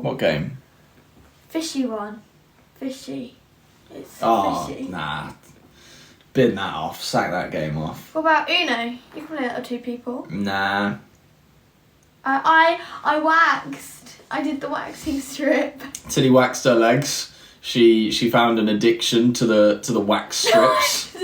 What game? Fishy one. Fishy. It's fishy. Nah. Bin that off. Sack that game off. What about Uno? You can play that with 2 people. Nah. I waxed. I did the waxing strip. Tilly waxed her legs. She found an addiction to the wax strips.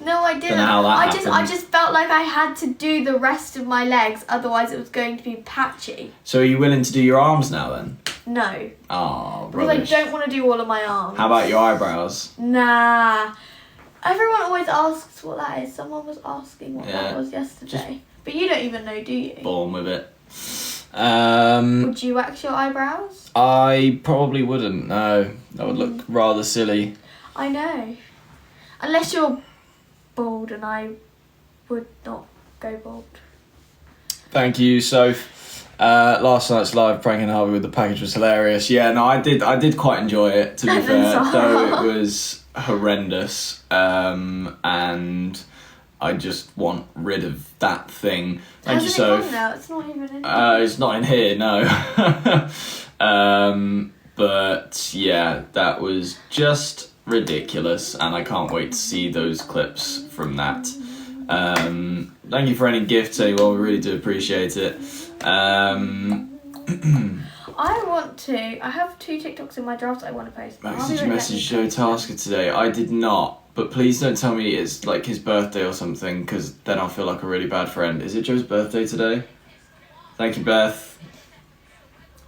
No, I didn't. Don't know how that happened. I just felt like I had to do the rest of my legs, otherwise it was going to be patchy. So are you willing to do your arms now then? No. Oh, because rubbish. I don't want to do all of my arms. How about your eyebrows? Nah. Everyone always asks what that is. Someone was asking what that was yesterday. But you don't even know, do you? Born with it. Would you wax your eyebrows? I probably wouldn't, no. That would look rather silly. I know. Unless you're bald, and I would not go bald. Thank you, Soph. Last night's live pranking Harvey with the package was hilarious. Yeah, no, I did quite enjoy it, to be fair, though it was horrendous. And I just want rid of that thing. Thank you, Soph. Now? It's not even in here. It's not in here, no. But yeah, that was just ridiculous, and I can't wait to see those clips from that. Thank you for any gifts, anyone. We really do appreciate it. I have 2 TikToks in my draft I want to post. Max, did you message Joe Tasker today? I did not. But please don't tell me it's like his birthday or something, because then I'll feel like a really bad friend. Is it Joe's birthday today? Thank you, Beth.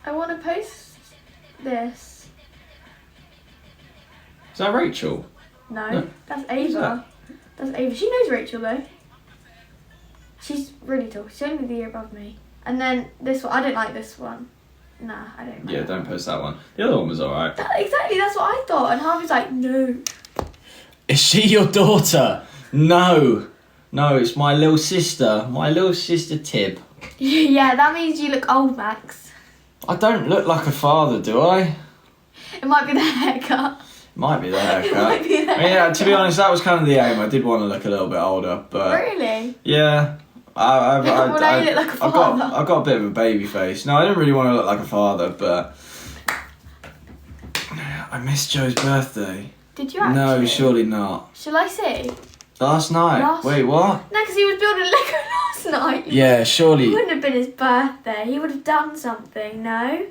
I want to post this. Is that Rachel? No, that's Ava. That's Ava. She knows Rachel though. She's really tall. She's only the year above me. And then this one. I don't like this one. Nah, I don't like Yeah, don't post that one. The other one was alright. Exactly, that's what I thought. And Harvey's like, no. Is she your daughter? No. No, it's my little sister. My little sister Tib. Yeah, that means you look old, Max. I don't look like a father, do I? It might be the haircut. Might be the haircut. It might be the Yeah, to be honest, that was kind of the aim. I did want to look a little bit older, but... Really? Yeah. You look like a father. I've got a bit of a baby face. No, I didn't really want to look like a father, but... I missed Joe's birthday. Did you actually? No, surely not. Shall I see? Last night? Wait, what? No, because he was building Lego last night. Yeah, surely. It wouldn't have been his birthday. He would have done something, no?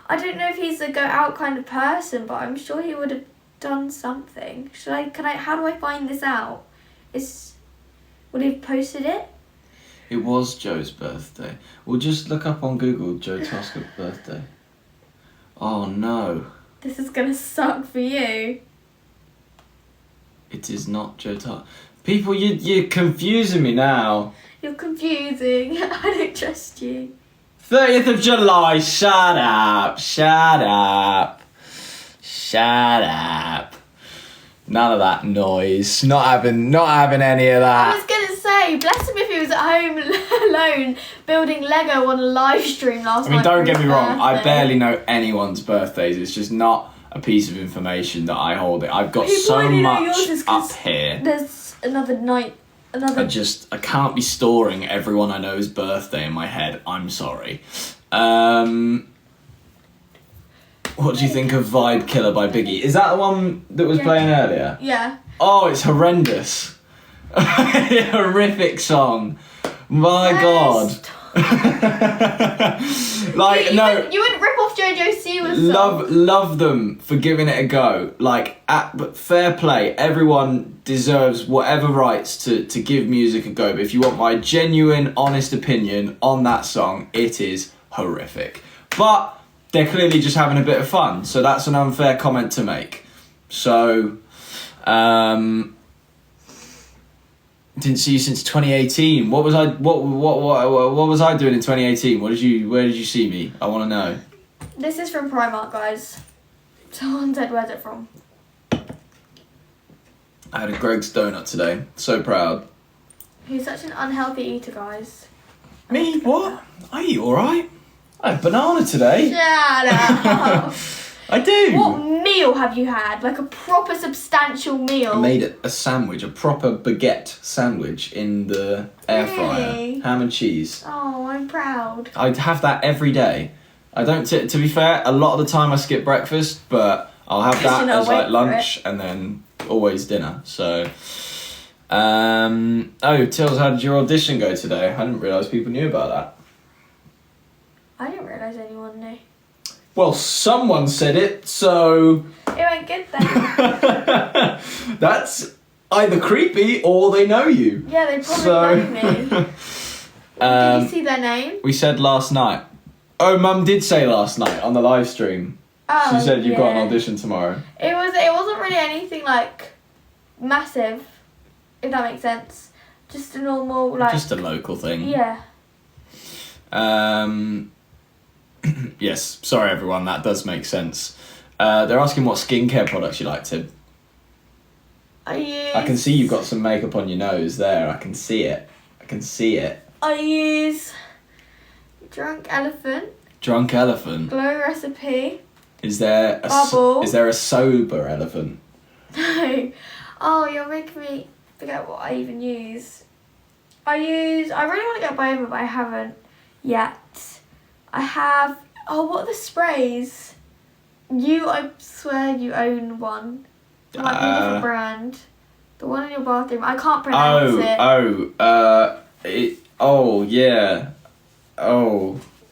I don't know if he's a go out kind of person, but I'm sure he would have done something. How do I find this out? Would he have posted it? It was Joe's birthday. We'll just look up on Google Joe Tosca's birthday. Oh no. This is gonna suck for you. It is not Joe Tosca. People, you're confusing me now. You're confusing. I don't trust you. 30th of July, shut up. Shut up. Shut up. None of that noise. Not having any of that. I was gonna say, bless him if he was at home alone building Lego on a live stream last night. I mean, don't get me wrong, I barely know anyone's birthdays. It's just not a piece of information that I hold. I've got so much up here. There's another night. I can't be storing everyone I know's birthday in my head. I'm sorry. What do you think of Vibe Killer by Biggie? Is that the one that was playing earlier? Yeah. Oh, it's horrendous. Horrific song. My God. Like, no. You wouldn't rip off JoJo Siwa's song. Love them for giving it a go. Like, but fair play. Everyone deserves whatever rights to give music a go. But if you want my genuine, honest opinion on that song, it is horrific. But they're clearly just having a bit of fun, so that's an unfair comment to make. So, didn't see you since 2018. What was I doing in 2018? Where did you see me? I want to know. This is from Primark, guys. Someone said, where's it from? I had a Greg's donut today. So proud. He's such an unhealthy eater, guys. Me? What? Are you alright? I had banana today. Shut up. I do. What meal have you had? Like a proper substantial meal? I made a sandwich, a proper baguette sandwich in the air fryer. Really? Ham and cheese. Oh, I'm proud. I'd have that every day. I don't. To be fair, a lot of the time I skip breakfast, but I'll have 'Cause that you're not as like awake for lunch and then always dinner. So, Tills, how did your audition go today? I didn't realise people knew about that. I didn't realise anyone knew. Well, someone said it, so It went good then. that's either creepy or they know you. Yeah, they probably know me. Did you see their name? We said last night. Oh, Mum did say last night on the live stream. Oh, She said you've got an yeah. audition tomorrow. It wasn't really anything like massive, if that makes sense. Just a normal like. Just a local thing. Yeah. Yes, sorry everyone, that does make sense. They're asking what skincare products you like, Tim. I can see you've got some makeup on your nose there. I can see it. I use Drunk Elephant. Drunk Elephant. Glow Recipe. Is there Bubble. Is there a sober elephant? No. Oh, you're making me forget what I even use. I really want to get Bournemouth, but I haven't yet. I have... Oh, what are the sprays? I swear you own one. It might be a different brand. The one in your bathroom. I can't pronounce it. Yeah. Oh,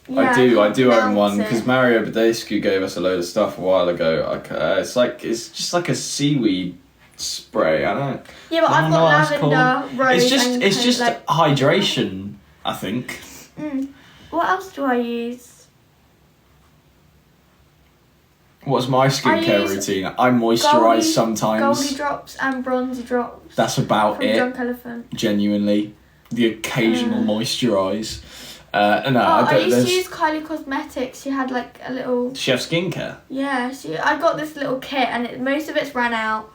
Yeah, I do can't own one pronounce because it. Mario Badescu gave us a load of stuff a while ago. It's just like a seaweed spray. I don't. Yeah, but I I've don't know what got that's called. lavender, rose, It's just like... hydration, I think. What else do I use? What's my skincare use routine? I moisturise sometimes. Goldie drops and bronzy drops. That's about from it. Drunk Elephant. Genuinely, the occasional moisturise. No, I used to use Kylie Cosmetics. She had like a little... Chef skincare. Yeah, I got this little kit and most of it's ran out.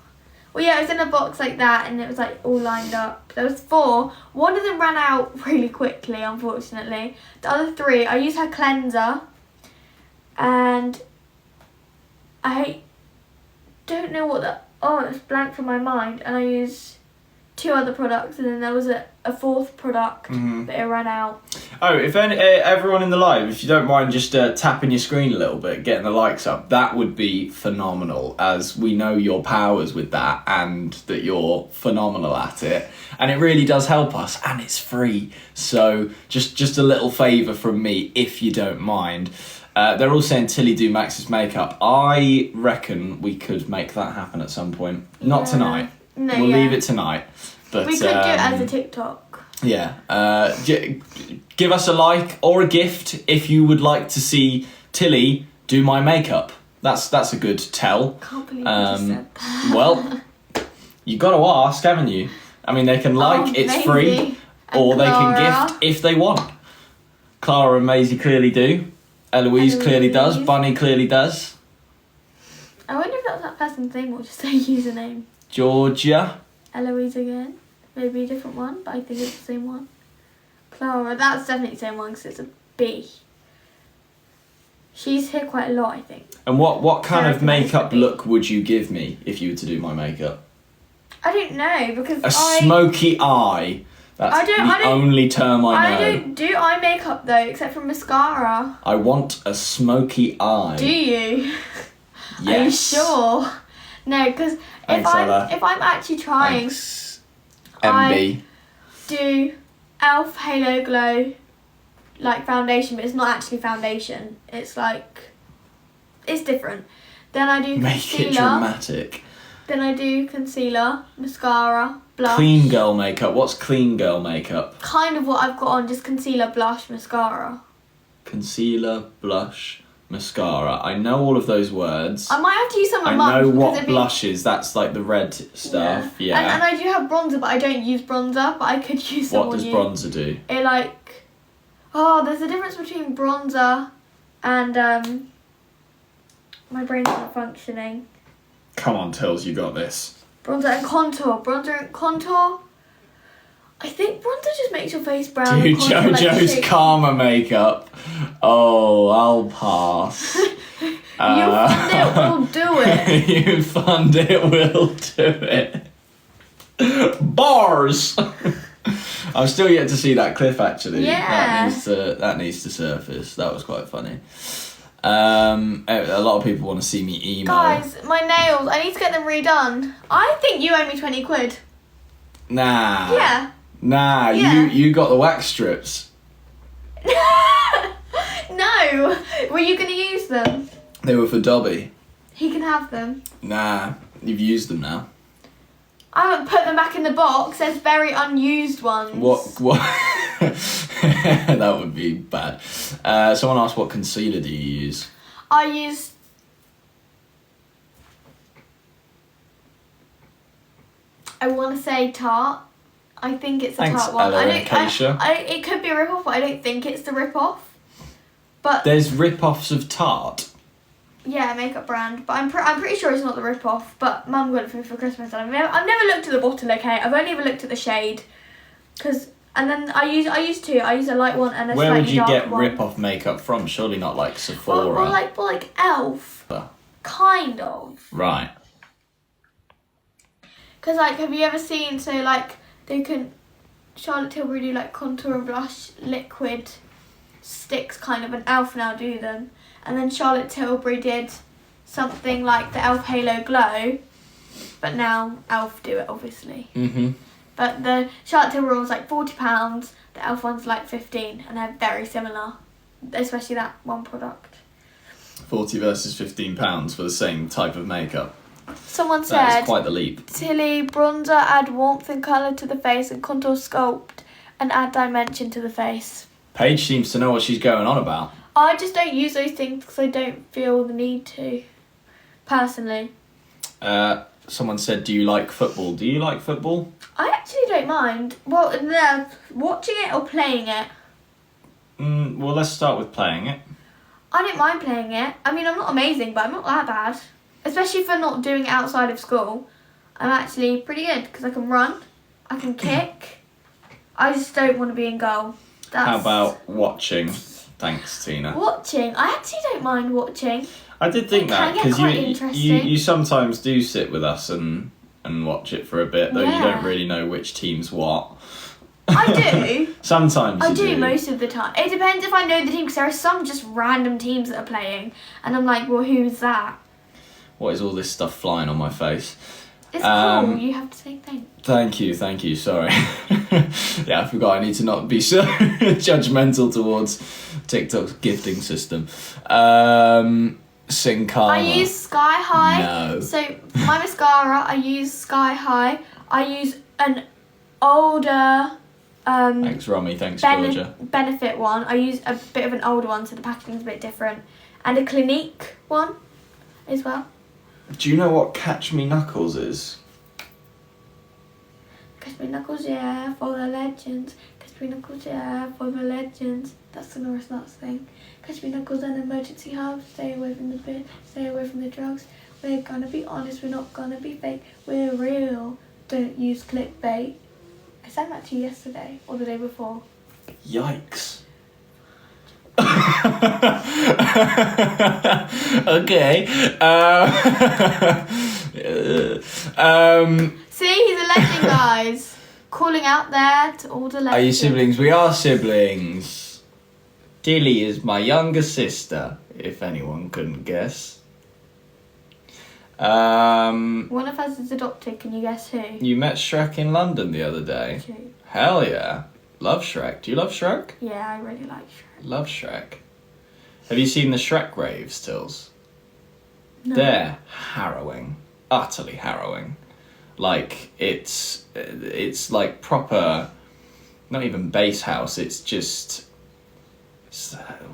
Well, yeah, it was in a box like that and it was like all lined up. There was 4. One of them ran out really quickly, unfortunately. The other 3, I used her cleanser and I don't know what the... Oh, it's blank from my mind. And I used 2 other products and then there was a 4th product, but it ran out. Oh, if everyone in the live, if you don't mind just tapping your screen a little bit, getting the likes up, that would be phenomenal, as we know your powers with that and that you're phenomenal at it. And it really does help us, and it's free. So just a little favour from me, if you don't mind. They're all saying Tilly do Max's makeup. I reckon we could make that happen at some point. Not tonight. No, we'll leave it tonight. But we could do it as a TikTok. Yeah. Give us a like or a gift if you would like to see Tilly do my makeup. That's a good tell. Can't believe you just said that. Well, you got to ask, haven't you? I mean, they can like, it's Maisie free, and or they can Clara. gift if they want. Clara and Maisie clearly do. Eloise clearly does. Bunny clearly does. I wonder if that's that person's name or just their username. Georgia. Eloise again. Maybe a different one, but I think it's the same one. Clara, that's definitely the same one because it's a B. She's here quite a lot, I think. And what kind of Sarah makeup Vanessa B. look would you give me if you were to do my makeup? I don't know because A smoky eye. That's the only term I know. I don't do eye makeup though, except for mascara. I want a smoky eye. Do you? Yes. Are you sure? No, because if I'm actually trying, Thanks, MB. I do Elf Halo Glow like foundation, but it's not actually foundation. It's like it's different. Then I do Make concealer. it dramatic. Then I do concealer, mascara, blush. Clean girl makeup. What's clean girl makeup? Kind of what I've got on, just concealer, blush, mascara. Concealer, blush, mascara. I know all of those words. I might have to use some of I mine. know what blush is. That's like the red stuff. Yeah. And I do have bronzer, but I don't use bronzer. But I could use some What on does you. bronzer do? It like, there's a difference between bronzer and my brain's not functioning. Come on, Tills, you got this. Bronzer and contour. Bronzer and contour. I think bronzer just makes your face brown. Dude, and contour JoJo's like Karma makeup. Oh, I'll pass. You fund it, we'll do it. You fund it, we'll do it. Bars! I'm still yet to see that clip, actually. Yeah. That needs to surface. That was quite funny. A lot of people want to see me emo. Guys, my nails, I need to get them redone. I think you owe me 20 quid. Nah. Yeah. Nah, Yeah. you got the wax strips. No. Were you going to use them? They were for Dobby. He can have them. Nah, you've used them now. I haven't put them back in the box. There's very unused ones. What? That would be bad. Someone asked, what concealer do you use? I use... I want to say Tarte. I think it's a Thanks, Tarte one. Ella and Keisha. It could be a rip-off, but I don't think it's the rip-off. But There's rip-offs of Tarte. yeah, makeup brand. But I'm pretty sure it's not the rip-off. But Mum got it for me for Christmas. And I've never looked at the bottle, okay? I've only ever looked at the shade. And then I use two. I use a light one and a Where slightly would you dark get one. rip-off makeup from? Surely not like Sephora. Well, like Elf. Kind of. Right. Because, like, have you ever seen, so, like, Charlotte Tilbury do, like, contour and blush liquid sticks, kind of, and Elf now do them. And then Charlotte Tilbury did something like the Elf Halo Glow, but now Elf do it, obviously. Mm-hmm. But the Charlotte Tilbury was, like, £40, the Elf one's, like, 15, and they're very similar, especially that one product. 40 versus £15 for the same type of makeup. Someone That said... is quite the leap. Tilly, bronzer, add warmth and colour to the face, and contour sculpt and add dimension to the face. Paige seems to know what she's going on about. I just don't use those things because I don't feel the need to, personally. Someone said, do you like football? Do you like football? I actually don't mind. Well, no, watching it or playing it. Well, let's start with playing it. I don't mind playing it. I mean, I'm not amazing, but I'm not that bad. Especially for not doing it outside of school. I'm actually pretty good because I can run, I can kick. I just don't want to be in goal. How about watching? Thanks, Tina. Watching? I actually don't mind watching. I did think It that can get because quite you interesting. sometimes do sit with us and watch it for a bit, though you Yeah. don't really know which team's what. I do. Sometimes I you do most of the time. It depends if I know the team because there are some just random teams that are playing, and I'm like, well, who's that? What is all this stuff flying on my face? It's cool. You have to say thanks. Thank you, sorry. Yeah, I forgot I need to not be so judgmental towards TikTok's gifting system. Sin Cara. I use Sky High. No. So my mascara, I use Sky High. I use an older Thanks, Romy. Thanks, Georgia. Benefit one. I use a bit of an older one, so the packaging's a bit different. And a Clinique one as well. Do you know what Catch Me Knuckles is? Catch me knuckles, yeah, for the legends. Catch me knuckles, yeah, for the legends. That's the Norris Nuts thing. Catch me knuckles and emergency hub. Stay away from the bit, stay away from the drugs. We're gonna be honest, we're not gonna be fake. We're real. Don't use clickbait. I sang that to you yesterday or the day before. Yikes. Okay. See, he's a legend, guys. Calling out there to all the legends. Are you siblings? We are siblings. Dilly is my younger sister, if anyone couldn't guess. One of us is adopted. Can you guess who? You met Shrek in London the other day. Who? Hell yeah. Love Shrek. Do you love Shrek? Yeah, I really like Shrek. Love Shrek. Have you seen the Shrek raves, Tills? No. They're harrowing. Utterly harrowing. Like, it's like proper, not even bass house, it's just,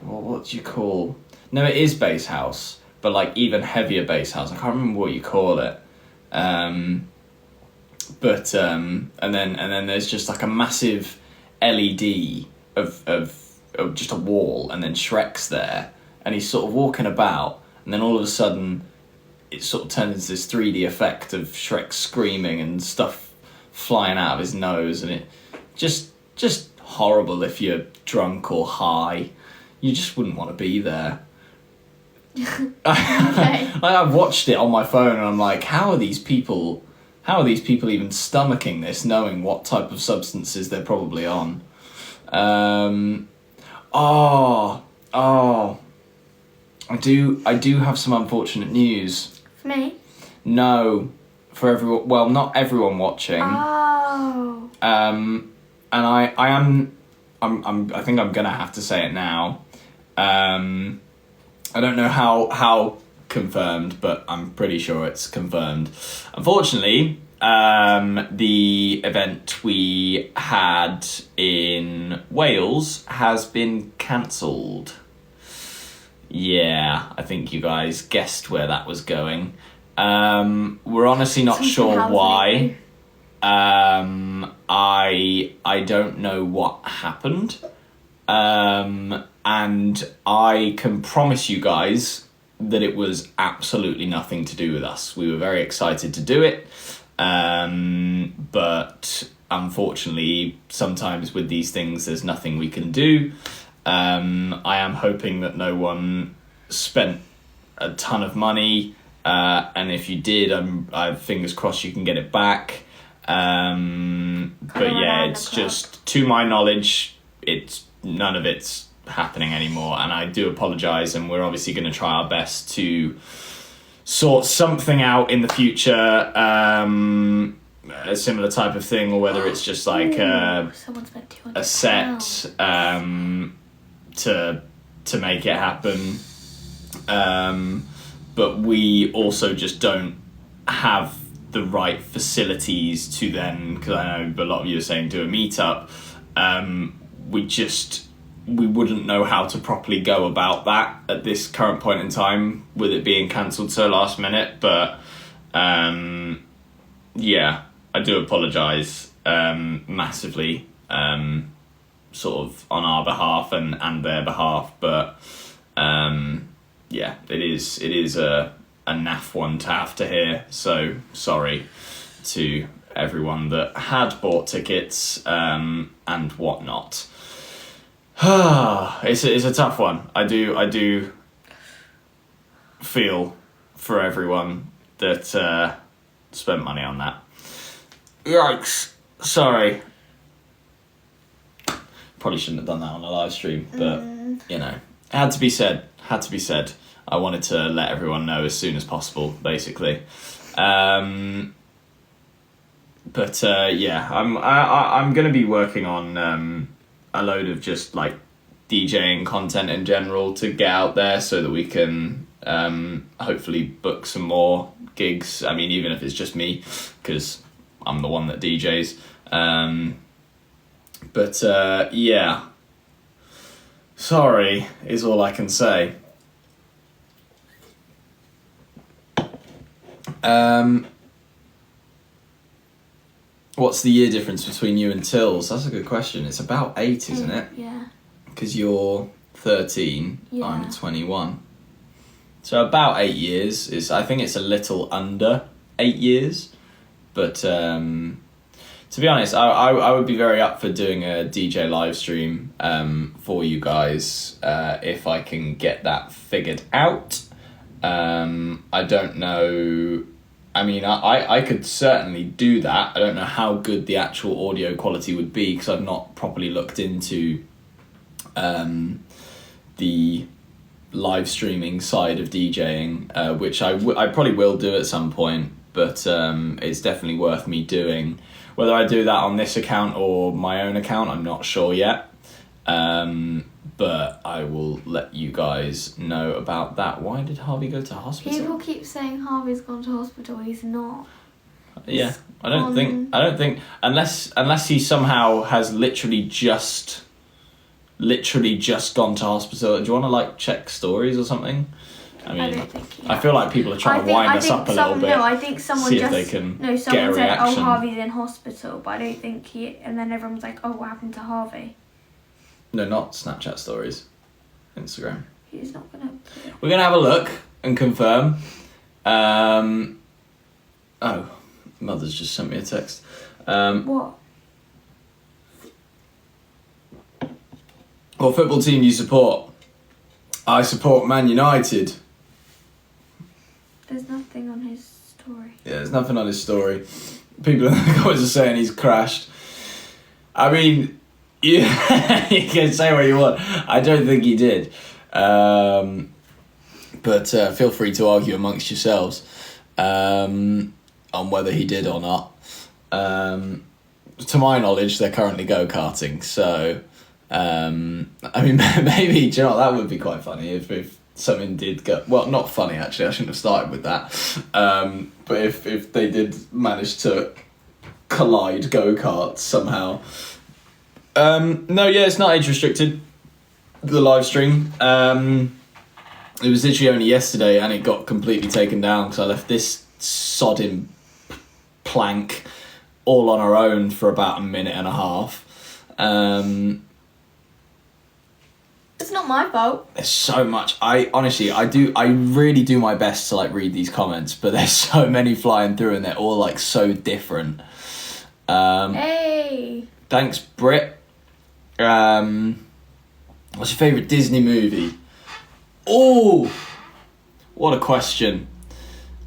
what do you call, no, it is bass house, but like even heavier bass house, I can't remember what you call it. And then there's just like a massive LED of just a wall, and then Shrek's there, and he's sort of walking about, and then all of a sudden it sort of turns into this 3D effect of Shrek screaming and stuff flying out of his nose, and it just horrible if you're drunk or high. You just wouldn't want to be there. Okay. I've watched it on my phone and I'm like, how are these people even stomaching this, knowing what type of substances they're probably on? I do have some unfortunate news. For me? No, for everyone. Well, not everyone watching. Oh. And I think I'm gonna have to say it now. I don't know how confirmed, but I'm pretty sure it's confirmed. Unfortunately, the event we had in Wales has been cancelled. Yeah, I think you guys guessed where that was going. We're honestly not sure why. I don't know what happened. And I can promise you guys that it was absolutely nothing to do with us. We were very excited to do it. But unfortunately, sometimes with these things, there's nothing we can do. I am hoping that no one spent a ton of money. And if you did, I fingers crossed you can get it back. But yeah, it's just, to my knowledge, none of it's happening anymore, and I do apologise, and we're obviously going to try our best to sort something out in the future, a similar type of thing, or whether it's just like a set to make it happen. But we also just don't have the right facilities to then, because I know a lot of you are saying do a meetup. We wouldn't know how to properly go about that at this current point in time, with it being cancelled so last minute. But yeah, I do apologise massively, sort of on our behalf and their behalf. But yeah, it is a naff one to have to hear. So sorry to everyone that had bought tickets and whatnot. It's a tough one. I do feel for everyone that spent money on that. Yikes! Sorry. Probably shouldn't have done that on a live stream, but you know, it had to be said. I wanted to let everyone know as soon as possible, basically. But yeah, I'm gonna be working on a load of just like DJing content in general to get out there, so that we can hopefully book some more gigs. I mean, even if it's just me, because I'm the one that DJs. But yeah, sorry is all I can say. What's the year difference between you and Tills? That's a good question. It's about 8, isn't it? Yeah. Because you're 13, yeah. I'm 21. So about 8 years. I think it's a little under 8 years. But to be honest, I would be very up for doing a DJ live stream for you guys if I can get that figured out. I don't know. I mean, I could certainly do that. I don't know how good the actual audio quality would be, because I've not properly looked into the live streaming side of DJing, which I probably will do at some point, but it's definitely worth me doing. Whether I do that on this account or my own account, I'm not sure yet. But I will let you guys know about that. Why did Harvey go to hospital? People keep saying Harvey's gone to hospital. He's not. Yeah, I don't think unless he somehow has literally just gone to hospital. Do you want to like check stories or something? I mean, I don't think he I feel like people are trying to wind us up a little bit. No, I think someone see just... if they can no, get a someone said, reaction. oh, Harvey's in hospital, but I don't think he... And then everyone's like, oh, what happened to Harvey? No, not Snapchat stories. Instagram. He's not going to... We're going to have a look and confirm. Oh, Mother's just sent me a text. What? What football team do you support? I support Man United. There's nothing on his story. Yeah, there's nothing on his story. People in the comments are saying he's crashed. I mean, yeah, you can say what you want. I don't think he did. But feel free to argue amongst yourselves on whether he did or not. To my knowledge, they're currently go-karting, so I mean, maybe, do you know what, that would be quite funny if something did go, well, not funny actually, I shouldn't have started with that, but if they did manage to collide go-karts somehow. No, yeah, it's not age restricted, the live stream. It was literally only yesterday and it got completely taken down because I left this sodding plank all on our own for about a minute and a half. It's not my fault. There's so much. I really do my best to like read these comments, but there's so many flying through and they're all like so different. Hey. Thanks, Britt. What's your favourite Disney movie? Oh, what a question.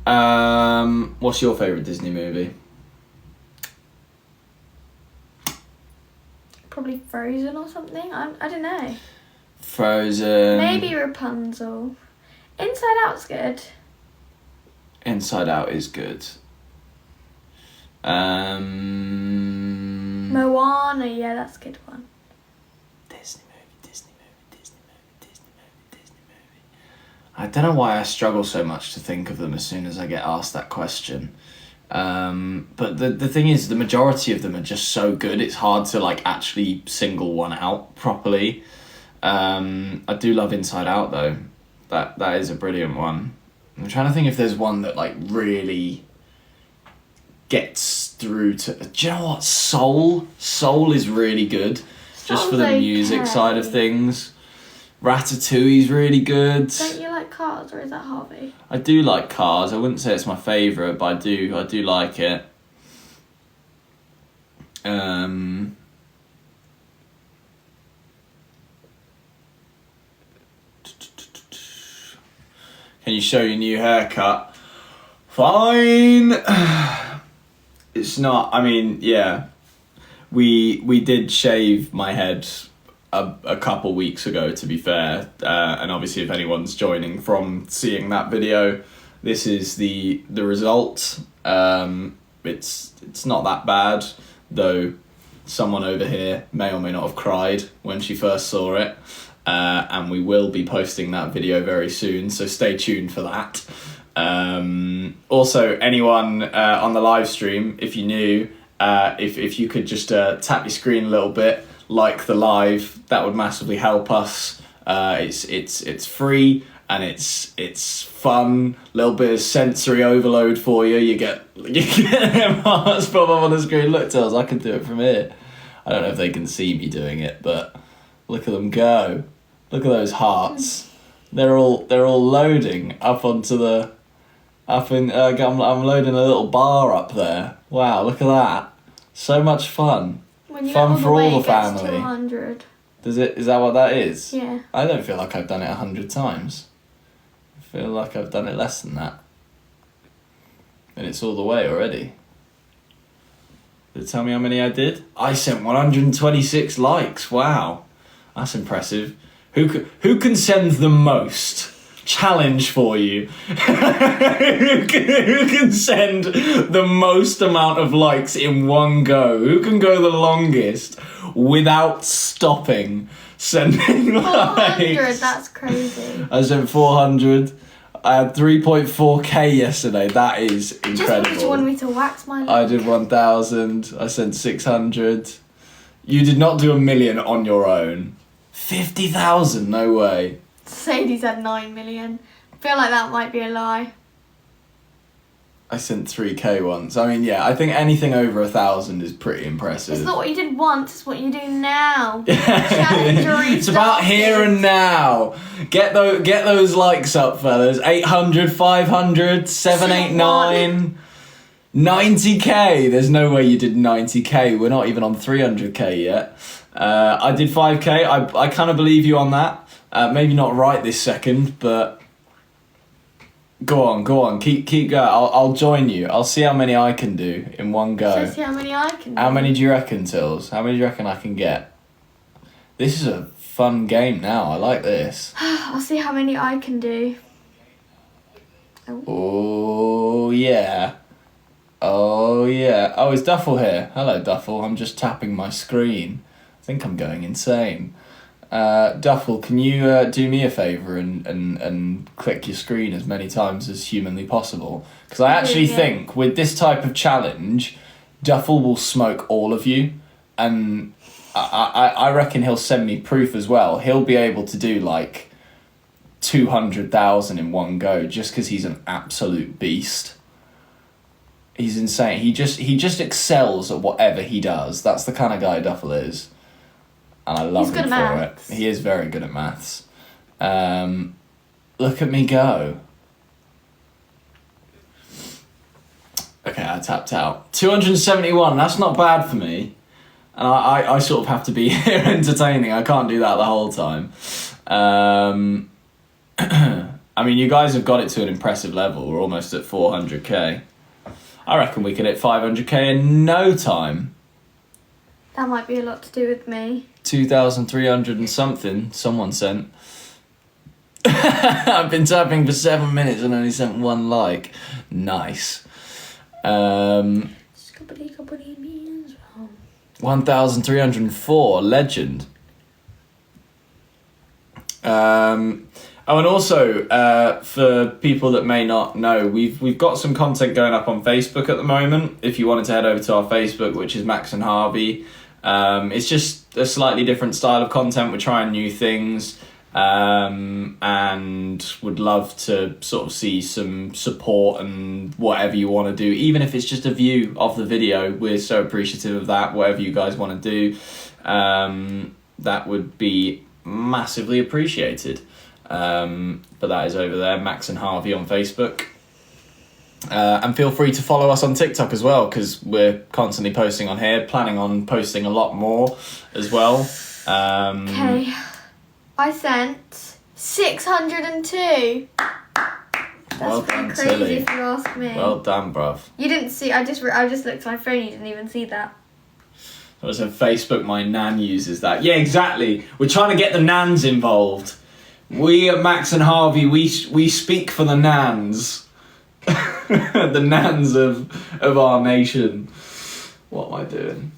What's your favourite Disney movie? Probably Frozen or something. I don't know. Frozen. Maybe Rapunzel. Inside Out's good. Inside Out is good. Moana, yeah, that's a good one. Disney movie. I don't know why I struggle so much to think of them as soon as I get asked that question. But the thing is, the majority of them are just so good, it's hard to like actually single one out properly. I do love Inside Out though. That is a brilliant one. I'm trying to think if there's one that like really gets through to... Do you know what? Soul is really good. Just for the music side of things. Ratatouille's really good. Don't you like Cars, or is that Harvey? I do like Cars. I wouldn't say it's my favourite, but I do like it. Can you show your new haircut? Fine. It's not, I mean, yeah. We did shave my head a couple weeks ago, to be fair, and obviously if anyone's joining from seeing that video, this is the result. It's not that bad, though someone over here may or may not have cried when she first saw it, and we will be posting that video very soon, so stay tuned for that. Also, anyone on the live stream, if you're new, if you could just tap your screen a little bit, like the live, that would massively help us. It's free and it's fun. A little bit of sensory overload for you. You get them hearts pop up on the screen. Look, Tels, I can do it from here. I don't know if they can see me doing it, but look at them go. Look at those hearts. They're all loading up onto the I'm loading a little bar up there. Wow, look at that. So much fun. Fun for all the family. 100. Does it? Is that what that is? Yeah. I don't feel like I've done it 100 times. I feel like I've done it less than that. And it's all the way already. Did it tell me how many I did? I sent 126 likes. Wow, that's impressive. Who can send the most? Challenge for you. Who can send the most amount of likes in one go? Who can go the longest without stopping sending 400, likes? that's crazy. I sent 400. I had 3.4k yesterday. That is incredible. Just because you wanted me to wax my look. I did 1,000. I sent 600. You did not do 1 million on your own. 50,000? No way. Sadie's had 9 million. I feel like that might be a lie. I sent 3k once. I mean, yeah, I think anything over 1,000 is pretty impressive. It's not what you did once, it's what you do now. Challenge It's about here and now. Get those likes up, fellas. 800, 500, 789, 90k. There's no way you did 90k. We're not even on 300k yet. I did 5k. I kind of believe you on that. Maybe not right this second, but go on, keep going. I'll join you. I'll see how many I can do in one go. Let's see how many I can do. How many do you reckon, Tills? How many do you reckon I can get? This is a fun game now. I like this. I'll see how many I can do. Oh, yeah. Oh, yeah. Oh, is Duffel here? Hello, Duffel. I'm just tapping my screen. I think I'm going insane. Duffel, can you do me a favour and click your screen as many times as humanly possible? Because I actually think with this type of challenge, Duffel will smoke all of you, and I reckon he'll send me proof as well. He'll be able to do like 200,000 in one go just because he's an absolute beast. He's insane. He just excels at whatever he does. That's the kind of guy Duffel is. And I love him for it. He is very good at maths. Look at me go. Okay, I tapped out. 271, that's not bad for me. And I sort of have to be here entertaining. I can't do that the whole time. I mean, you guys have got it to an impressive level. We're almost at 400k. I reckon we can hit 500k in no time. That might be a lot to do with me. 2,300 and something, someone sent. I've been tapping for 7 minutes and only sent one like. Nice. 1,304, legend. Oh, and also, for people that may not know, we've got some content going up on Facebook at the moment. If you wanted to head over to our Facebook, which is Max and Harvey, it's just a slightly different style of content. We're trying new things, and would love to sort of see some support and whatever you want to do, even if it's just a view of the video. We're so appreciative of that. Whatever you guys want to do, that would be massively appreciated. But that is over there, Max and Harvey on Facebook. And feel free to follow us on TikTok as well, because we're constantly posting on here, planning on posting a lot more as well. Okay, I sent 602. That's well pretty done, crazy Tilly. if you ask me. Well done, bruv. You didn't see, I just looked at my phone, you didn't even see that. I was on Facebook, my nan uses that. Yeah, exactly. We're trying to get the nans involved. We at Max and Harvey, we speak for the nans. The nans of our nation. What am I doing?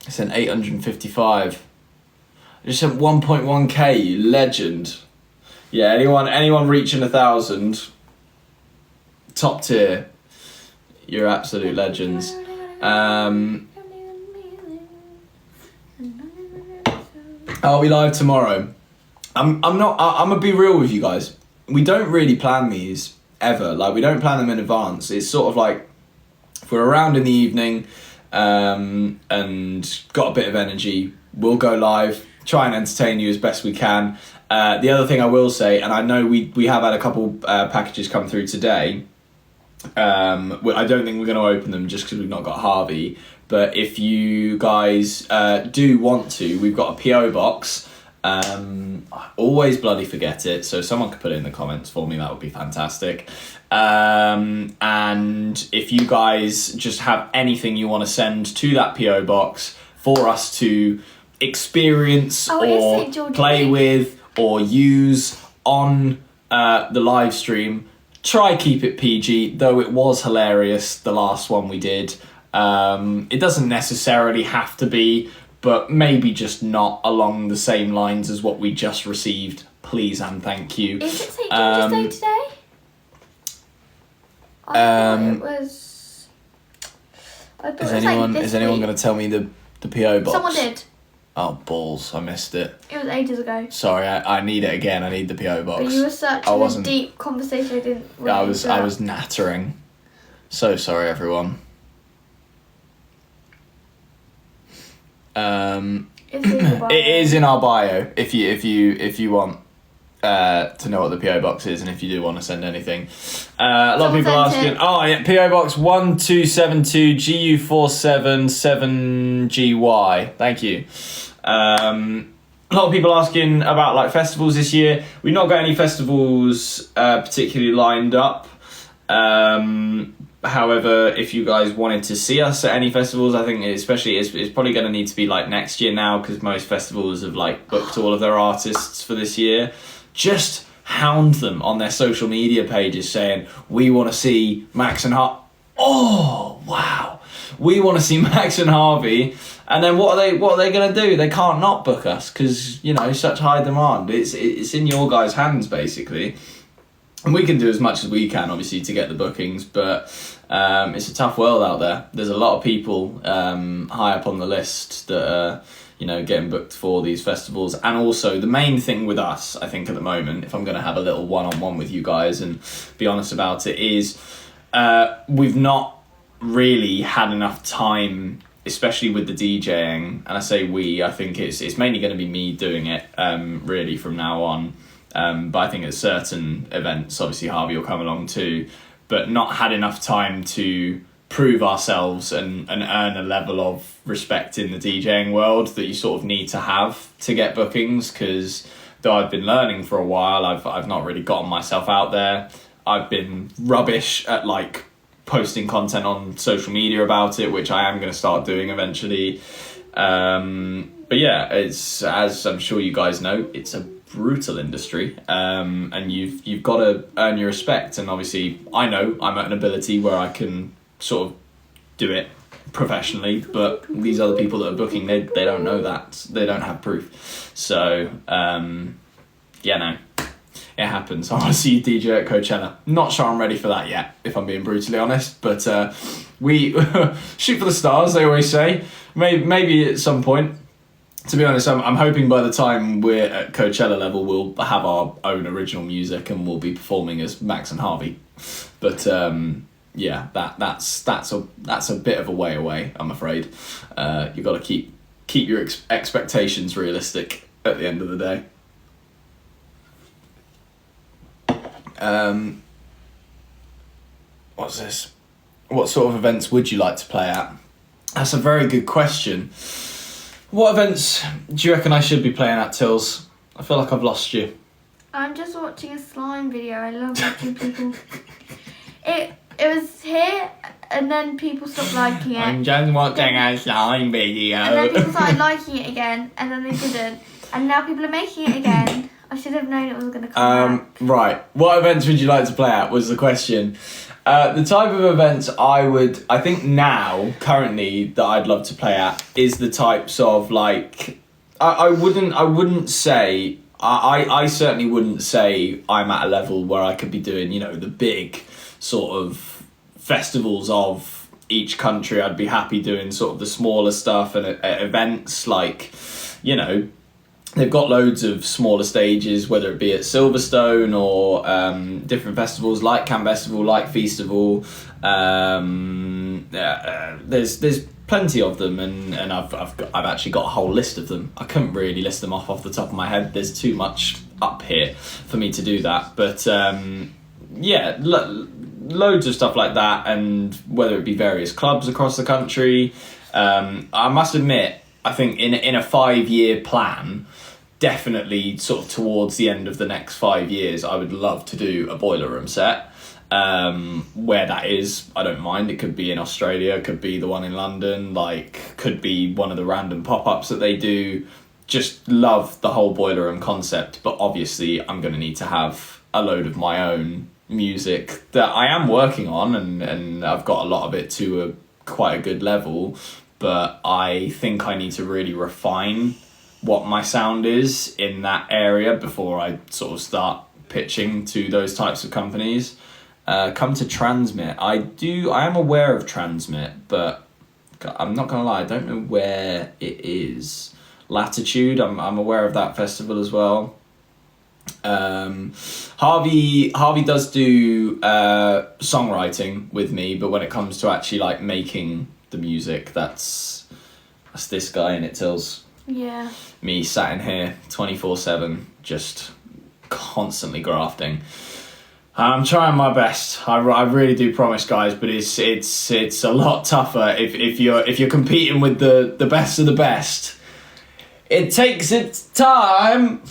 I sent 855. I just sent 1.1k, you legend. Yeah, anyone reaching 1,000, top tier. You're absolute legends. I'll be live tomorrow. I'm gonna be real with you guys. We don't really plan these ever. Like, we don't plan them in advance. It's sort of like, if we're around in the evening, and got a bit of energy, we'll go live, try and entertain you as best we can. The other thing I will say, and I know we have had a couple packages come through today. I don't think we're going to open them just because we've not got Harvey. But if you guys do want to, we've got a PO box. I always bloody forget it, so someone could put it in the comments for me. That would be fantastic. And if you guys just have anything you want to send to that PO box for us to experience or play with or use on the live stream, try keep it PG, though it was hilarious, the last one we did. It doesn't necessarily have to be, but maybe just not along the same lines as what we just received. Please and thank you. Is it St. George's Day today? I thought it was... Is anyone going to tell me the PO box? Someone did. Oh, balls, I missed it. It was ages ago. Sorry, I need it again. I need the PO box. But you were such a deep conversation, I didn't really I was nattering. So sorry, everyone. It is in our bio if you want to know what the PO box is, and if you do want to send anything. A lot of people asking. Oh yeah, PO box 1272 GU477GY. Thank you. A lot of people asking about like festivals this year. We've not got any festivals particularly lined up, However, if you guys wanted to see us at any festivals, I think especially it's probably going to need to be like next year now, because most festivals have like booked all of their artists for this year. Just hound them on their social media pages saying, we want to see Max and Harvey. Oh, wow. We want to see Max and Harvey. And then what are they going to do? They can't not book us because, you know, such high demand. It's in your guys' hands, basically. And we can do as much as we can, obviously, to get the bookings, but it's a tough world out there. There's a lot of people high up on the list that are, you know, getting booked for these festivals. And also, the main thing with us, I think, at the moment, if I'm going to have a little one-on-one with you guys and be honest about it, is we've not really had enough time, especially with the DJing. And I say we, I think it's mainly going to be me doing it, really, from now on. But I think at certain events, obviously Harvey will come along too, but not had enough time to prove ourselves and earn a level of respect in the DJing world that you sort of need to have to get bookings, because though I've been learning for a while, I've not really gotten myself out there. I've been rubbish at like posting content on social media about it, which I am going to start doing eventually. But yeah, it's, as I'm sure you guys know, it's a brutal industry, and you've got to earn your respect. And obviously I know I'm at an ability where I can sort of do it professionally, but these other people that are booking, they don't know that, they don't have proof. So yeah, no, it happens. I want to see you DJ at Coachella. Not sure I'm ready for that yet, if I'm being brutally honest, but we shoot for the stars, they always say. Maybe at some point. To be honest, I'm hoping by the time we're at Coachella level, we'll have our own original music and we'll be performing as Max and Harvey. But yeah, that's a bit of a way away, I'm afraid. You've got to keep your expectations realistic at the end of the day. What's this? What sort of events would you like to play at? That's a very good question. What events do you reckon I should be playing at, Tills? I feel like I've lost you. I'm just watching a slime video. I love watching people. It was here, and then people stopped liking it. I'm just watching a slime video. And then people started liking it again, and then they didn't. And now people are making it again. I should have known it was going to come back. Right. What events would you like to play at was the question. The type of events I think now, currently, that I'd love to play at is the types of, like, I certainly wouldn't say I'm at a level where I could be doing, you know, the big sort of festivals of each country. I'd be happy doing sort of the smaller stuff and events like, you know, they've got loads of smaller stages, whether it be at Silverstone or different festivals like Camp Festival, like Feastival. There's plenty of them, and I've actually got a whole list of them. I couldn't really list them off the top of my head. There's too much up here for me to do that. But yeah, loads of stuff like that, and whether it be various clubs across the country. I must admit, I think in a 5-year plan, definitely sort of towards the end of the next 5 years, I would love to do a boiler room set. Where that is, I don't mind. It could be in Australia, could be the one in London, like could be one of the random pop-ups that they do. Just love the whole boiler room concept, but obviously I'm going to need to have a load of my own music that I am working on, and I've got a lot of it to quite a good level, but I think I need to really refine what my sound is in that area before I sort of start pitching to those types of companies. Come to Transmit. I am aware of Transmit, but I'm not gonna lie, I don't know where it is. Latitude, I'm aware of that festival as well. Harvey does do songwriting with me, but when it comes to actually like making the music, that's this guy in it, Tills. Yeah. Me sat in here 24/7, just constantly grafting. I'm trying my best. I really do promise, guys, but it's a lot tougher if you're competing with the best of the best. It takes its time.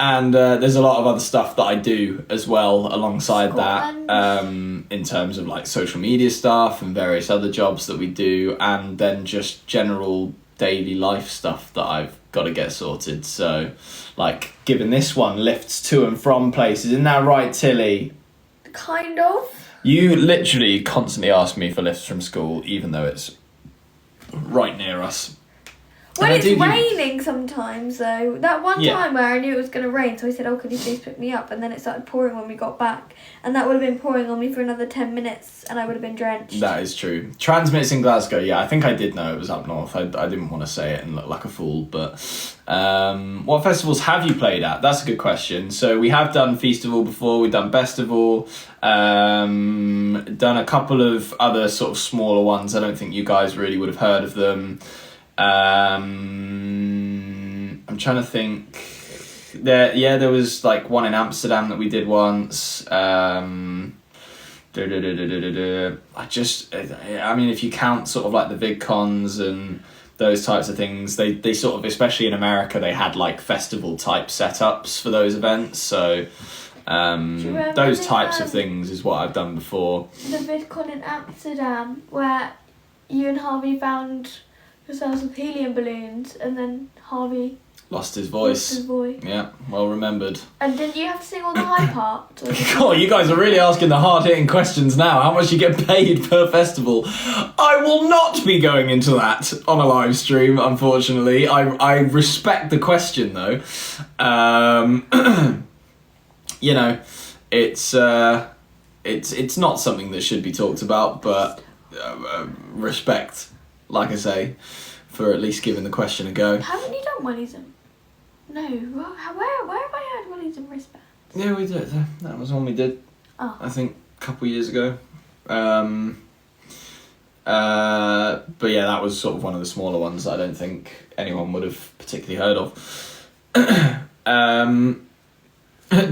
And there's a lot of other stuff that I do as well alongside Scotland. that, in terms of like social media stuff and various other jobs that we do, and then just general daily life stuff that I've got to get sorted. So, like, given this one lifts to and from places, isn't that right, Tilly? Kind of. You literally constantly ask me for lifts from school, even though it's right near us. When And I it's do- raining sometimes, though. That one Yeah. time where I knew it was going to rain, so I said, oh, could you please pick me up? And then it started pouring when we got back. And that would have been pouring on me for another 10 minutes, and I would have been drenched. That is true. Transmits in Glasgow, yeah, I think I did know it was up north. I didn't want to say it and look like a fool, but what festivals have you played at? That's a good question. So we have done Feastival before, we've done Bestival, done a couple of other sort of smaller ones. I don't think you guys really would have heard of them. I'm trying to think. There was like one in Amsterdam that we did once. I mean, if you count sort of like the VidCons and those types of things, they sort of, especially in America, they had like festival type setups for those events. So those types of things is what I've done before. The VidCon in Amsterdam, where you and Harvey found yourselves with helium balloons, and then Harvey Lost his lost his voice. voice. Yeah, well remembered. And didn't you have to sing all the high parts? Or did you- God, you guys are really asking the hard-hitting questions now. How much you get paid per festival? I will not be going into that on a live stream, unfortunately. I respect the question, though. You know, it's not something that should be talked about, but respect, like I say, for at least giving the question a go. Haven't you done Wellies? No. Where have I had Wellies and wristbands? Yeah, we did. That was one we did. Oh. I think a couple of years ago. But yeah, that was sort of one of the smaller ones that I don't think anyone would have particularly heard of.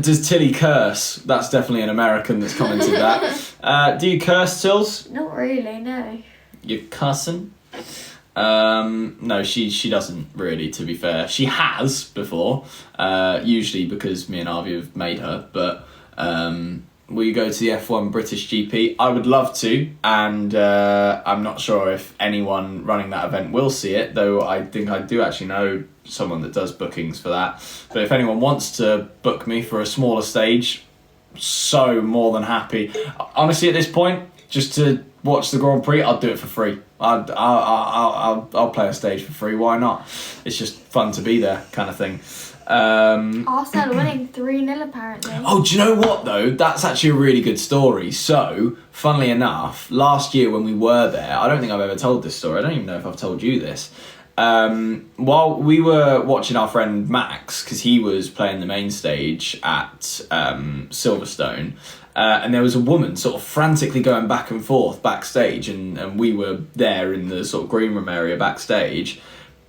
Does Tilly curse? That's definitely an American that's commented that. Do you curse, Tills? Not really, no. You're cussing? No, she doesn't really, to be fair. She has before, usually because me and Harvey have made her, but will you go to the F1 British GP? I would love to, and I'm not sure if anyone running that event will see it, though I think I do actually know someone that does bookings for that. But if anyone wants to book me for a smaller stage, so more than happy. Honestly, at this point, just to watch the Grand Prix, I'll do it for free. I'll play a stage for free. Why not? It's just fun to be there, kind of thing. Arsenal winning 3-0 apparently. Oh, do you know what though? That's actually a really good story. So, funnily enough, last year when we were there, I don't think I've ever told this story. I don't even know if I've told you this. While we were watching our friend Max, because he was playing the main stage at Silverstone, and there was a woman sort of frantically going back and forth backstage, and we were there in the sort of green room area backstage,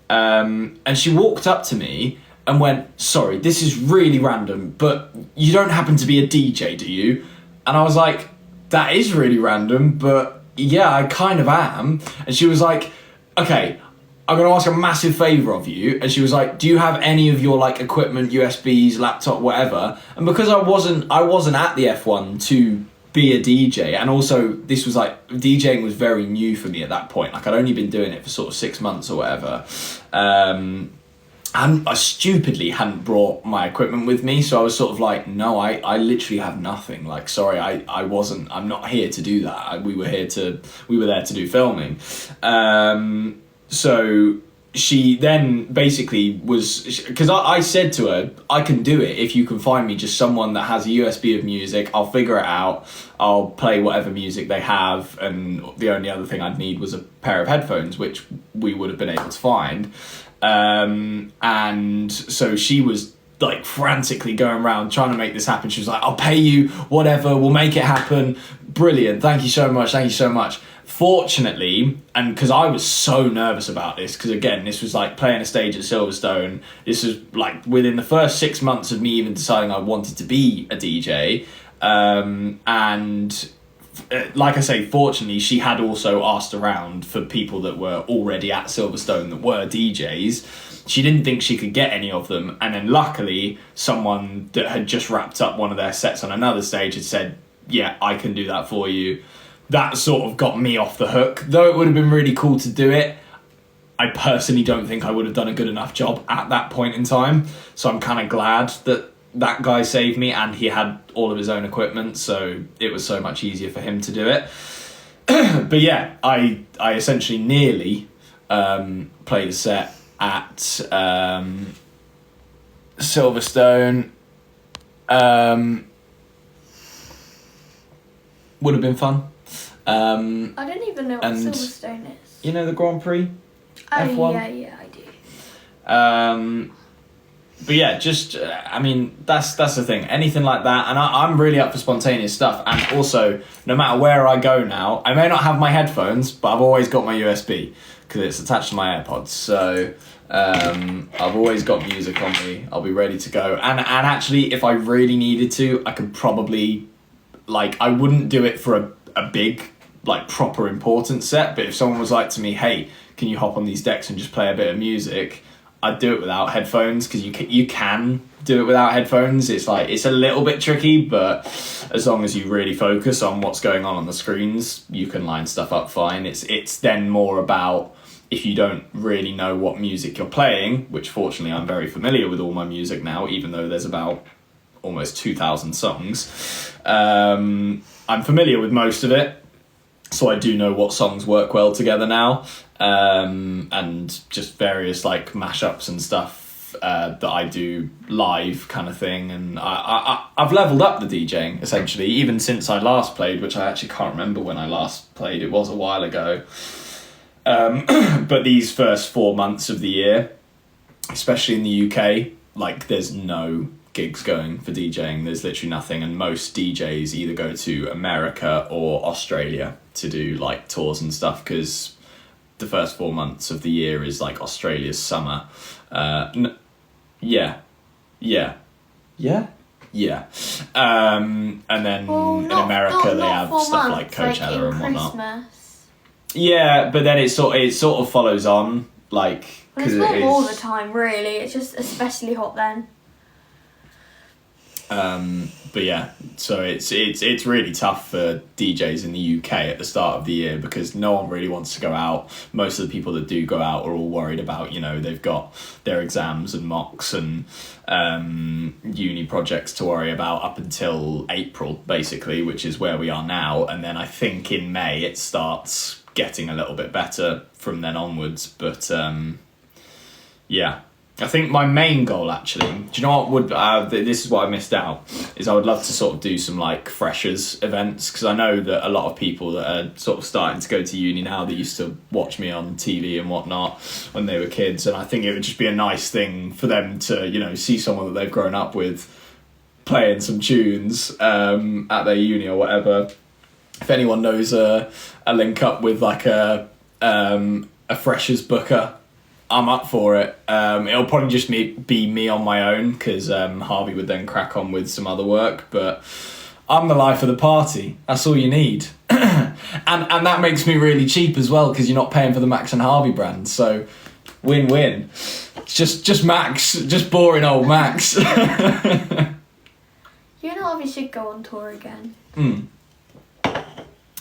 and she walked up to me and went, "Sorry, this is really random, but you don't happen to be a DJ, do you?" And I was like, "That is really random, but yeah, I kind of am." And she was like, "Okay, I'm going to ask a massive favour of you." And she was like, "Do you have any of your like equipment, USBs, laptop, whatever?" And because I wasn't at the F1 to be a DJ, and also this was like, DJing was very new for me at that point. Like I'd only been doing it for sort of 6 months or whatever. And I stupidly hadn't brought my equipment with me, so I was sort of like, no, I literally have nothing. Like, sorry, I'm not here to do that. We were there to do filming. So she then basically was, because I said to her, I can do it if you can find me just someone that has a USB of music. I'll figure it out. I'll play whatever music they have, and the only other thing I'd need was a pair of headphones, which we would have been able to find. And so she was like frantically going around trying to make this happen. She was like, "I'll pay you, whatever, we'll make it happen. Brilliant, thank you so much. Fortunately, and because I was so nervous about this, because again, this was like playing a stage at Silverstone. This was like within the first 6 months of me even deciding I wanted to be a DJ. And like I say, fortunately, she had also asked around for people that were already at Silverstone that were DJs. she didn't think she could get any of them, and then luckily someone that had just wrapped up one of their sets on another stage had said, yeah, I can do that for you. That sort of got me off the hook. Though it would have been really cool to do it, I personally don't think I would have done a good enough job at that point in time. So I'm kind of glad that that guy saved me, and he had all of his own equipment, so it was so much easier for him to do it. But yeah, I essentially nearly played a set at Silverstone. Would have been fun. I don't even know what Silverstone is. You know the Grand Prix? Oh, F1? yeah, I do. But yeah, just, I mean, that's the thing. Anything like that, and I'm really up for spontaneous stuff. And also, no matter where I go now, I may not have my headphones, but I've always got my USB, because it's attached to my AirPods. So I've always got music on me. I'll be ready to go. And actually, if I really needed to, I could probably, like, I wouldn't do it for a big, like, proper important set. But if someone was like to me, hey, can you hop on these decks and just play a bit of music, I'd do it without headphones, because you can do it without headphones. It's like, it's a little bit tricky, but as long as you really focus on what's going on the screens, you can line stuff up fine. It's then more about, if you don't really know what music you're playing, which fortunately I'm very familiar with all my music now, even though there's about almost 2,000 songs. I'm familiar with most of it, so I do know what songs work well together now. And just various like mashups and stuff that I do live kind of thing. And I've leveled up the DJing essentially, even since I last played, which I actually can't remember when I last played. It was a while ago. But these first 4 months of the year, especially in the UK, like there's no gigs going for DJing. There's literally nothing, and most DJs either go to America or Australia to do like tours and stuff, because the first 4 months of the year is like Australia's summer. And then in America they have stuff like Coachella and whatnot. Christmas. Yeah, but then it sort of follows on, like, Well, it's not all the time, really. It's just especially hot then. But yeah, so it's really tough for DJs in the UK at the start of the year, because no one really wants to go out. Most of the people that do go out are all worried about, they've got their exams and mocks and uni projects to worry about up until April, basically, which is where we are now. And then I think in May it starts getting a little bit better from then onwards. But yeah. I think my main goal, actually, do you know what this is what I missed out, is I would love to sort of do some like freshers events, because I know that a lot of people that are sort of starting to go to uni now that used to watch me on TV and whatnot when they were kids, and I think it would just be a nice thing for them to, see someone that they've grown up with playing some tunes at their uni or whatever. If anyone knows a link up with like a freshers booker, I'm up for it. It'll probably just be me on my own, because Harvey would then crack on with some other work. But I'm the life of the party. That's all you need. and that makes me really cheap as well, because you're not paying for the Max and Harvey brand. So win-win. Just Max. Just boring old Max. You and Harvey should go on tour again.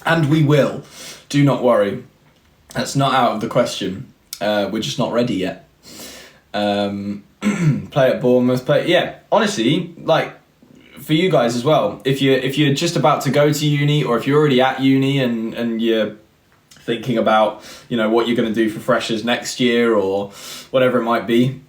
And we will. Do not worry. That's not out of the question. We're just not ready yet. Play at Bournemouth. Honestly, like, for you guys as well, if you're just about to go to uni, or if you're already at uni and you're thinking about what you're going to do for freshers next year or whatever it might be,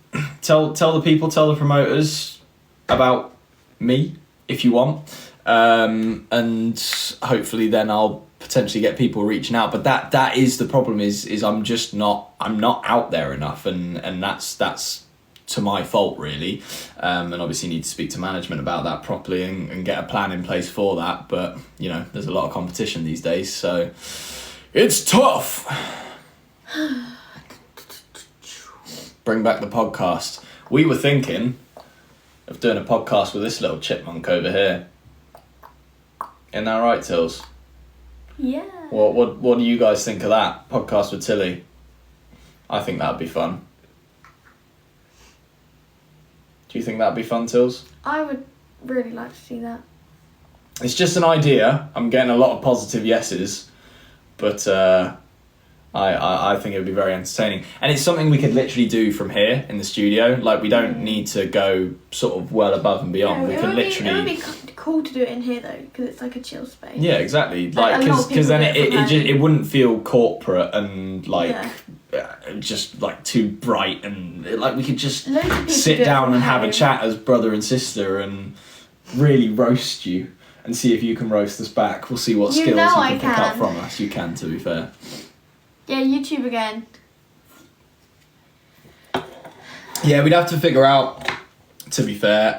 tell the promoters about me if you want, and hopefully then I'll potentially get people reaching out. But that is the problem, is I'm not out there enough, and that's to my fault, really. And obviously need to speak to management about that properly and get a plan in place for that. But there's a lot of competition these days, so it's tough. Bring back the podcast. We were thinking of doing a podcast with this little chipmunk over here. Isn't that right, Tills? Yeah. What do you guys think of that podcast with Tilly? I think that'd be fun. Do you think that'd be fun, Tills? I would really like to see that. It's just an idea. I'm getting a lot of positive yeses, but I think it would be very entertaining. And it's something we could literally do from here in the studio. Like, we don't need to go sort of well above and beyond. We can literally... It would be cool to do it in here, though, because it's like a chill space. Yeah, exactly. Like, because then it wouldn't feel corporate and, like, just, like, too bright. And, like, we could just sit down and have a chat as brother and sister and really roast you and see if you can roast us back. We'll see what skills you can pick up from us. You can, to be fair. Yeah, YouTube again. Yeah, we'd have to figure out, to be fair,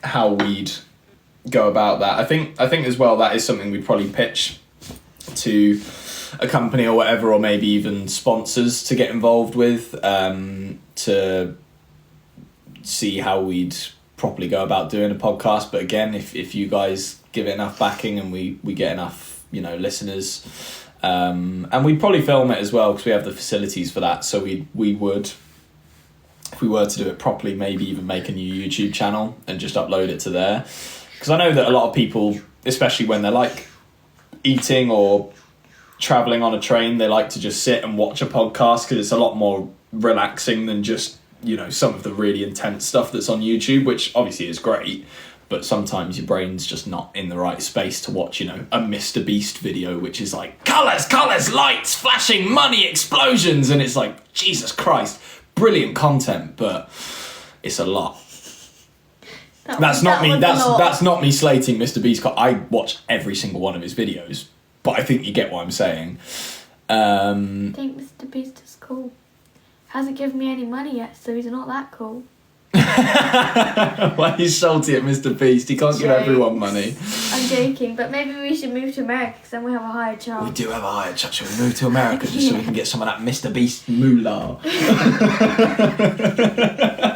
how we'd go about that. I think as well that is something we'd probably pitch to a company or whatever, or maybe even sponsors to get involved with, to see how we'd properly go about doing a podcast. But again, if you guys give it enough backing and we get enough, listeners, and we'd probably film it as well because we have the facilities for that. So we would, if we were to do it properly, maybe even make a new YouTube channel and just upload it to there. Because I know that a lot of people, especially when they're like eating or travelling on a train, they like to just sit and watch a podcast because it's a lot more relaxing than just, some of the really intense stuff that's on YouTube, which obviously is great. But sometimes your brain's just not in the right space to watch, a Mr. Beast video, which is like, colours, lights, flashing, money, explosions. And it's like, Jesus Christ, brilliant content, but it's a lot. That's not me slating Mr. Beast. I watch every single one of his videos, but I think you get what I'm saying. I think Mr. Beast is cool. Hasn't given me any money yet, so he's not that cool. Why are you salty at Mr. Beast? He can't give everyone money. I'm joking, but maybe we should move to America because then we have a higher chance. We do have a higher chance. Should we move to America just so we can get some of that Mr. Beast moolah?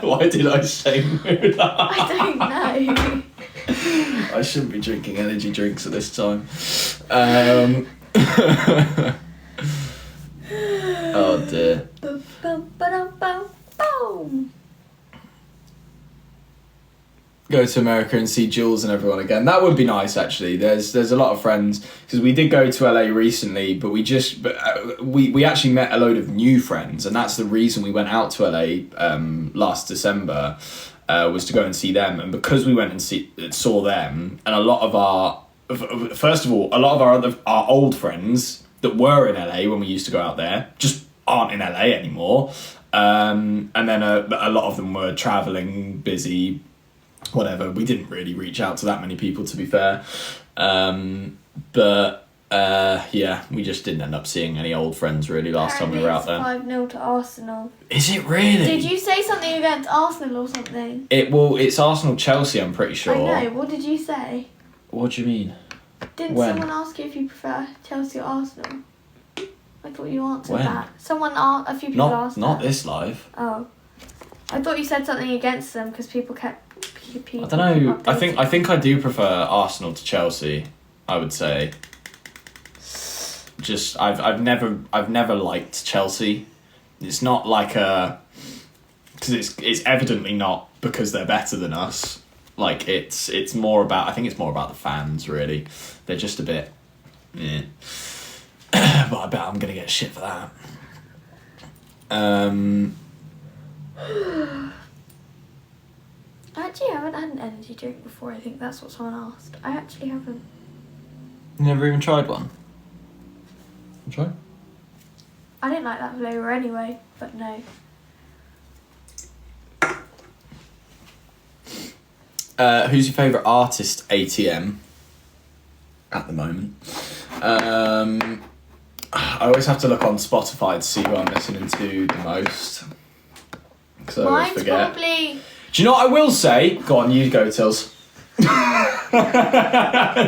Why did I say moolah? I don't know. I shouldn't be drinking energy drinks at this time. Oh dear. Go to America and see Jules and everyone again. That would be nice, actually. There's a lot of friends, because we did go to LA recently, but we actually met a load of new friends, and that's the reason we went out to LA last December, was to go and see them. And because we went and saw them, and a lot of our old friends that were in LA when we used to go out there just aren't in LA anymore, and then a lot of them were traveling, busy, whatever. We didn't really reach out to that many people, to be fair, but we just didn't end up seeing any old friends really last time we were out there. 5-0 to Arsenal. Is it really? Did you say something against Arsenal or something? It's Arsenal-Chelsea, I'm pretty sure. I know, what did you say? What do you mean? Didn't someone ask you if you prefer Chelsea or Arsenal? I thought you answered that. A few people asked that. Not this live. Oh. I thought you said something against them because people kept... I don't know. I think I do prefer Arsenal to Chelsea, I would say. Just I've never liked Chelsea. It's not like because it's evidently not because they're better than us. Like it's more about, I think it's more about the fans, really. They're just a bit but I bet I'm gonna get shit for that. I actually haven't had an energy drink before. I think that's what someone asked. I actually haven't. You never even tried one? You tried? I didn't like that flavour anyway, but no. Who's your favourite artist, ATM, at the moment? I always have to look on Spotify to see who I'm listening to the most. Because I always forget. Probably... Do you know what I will say? Go on, you go, Tills.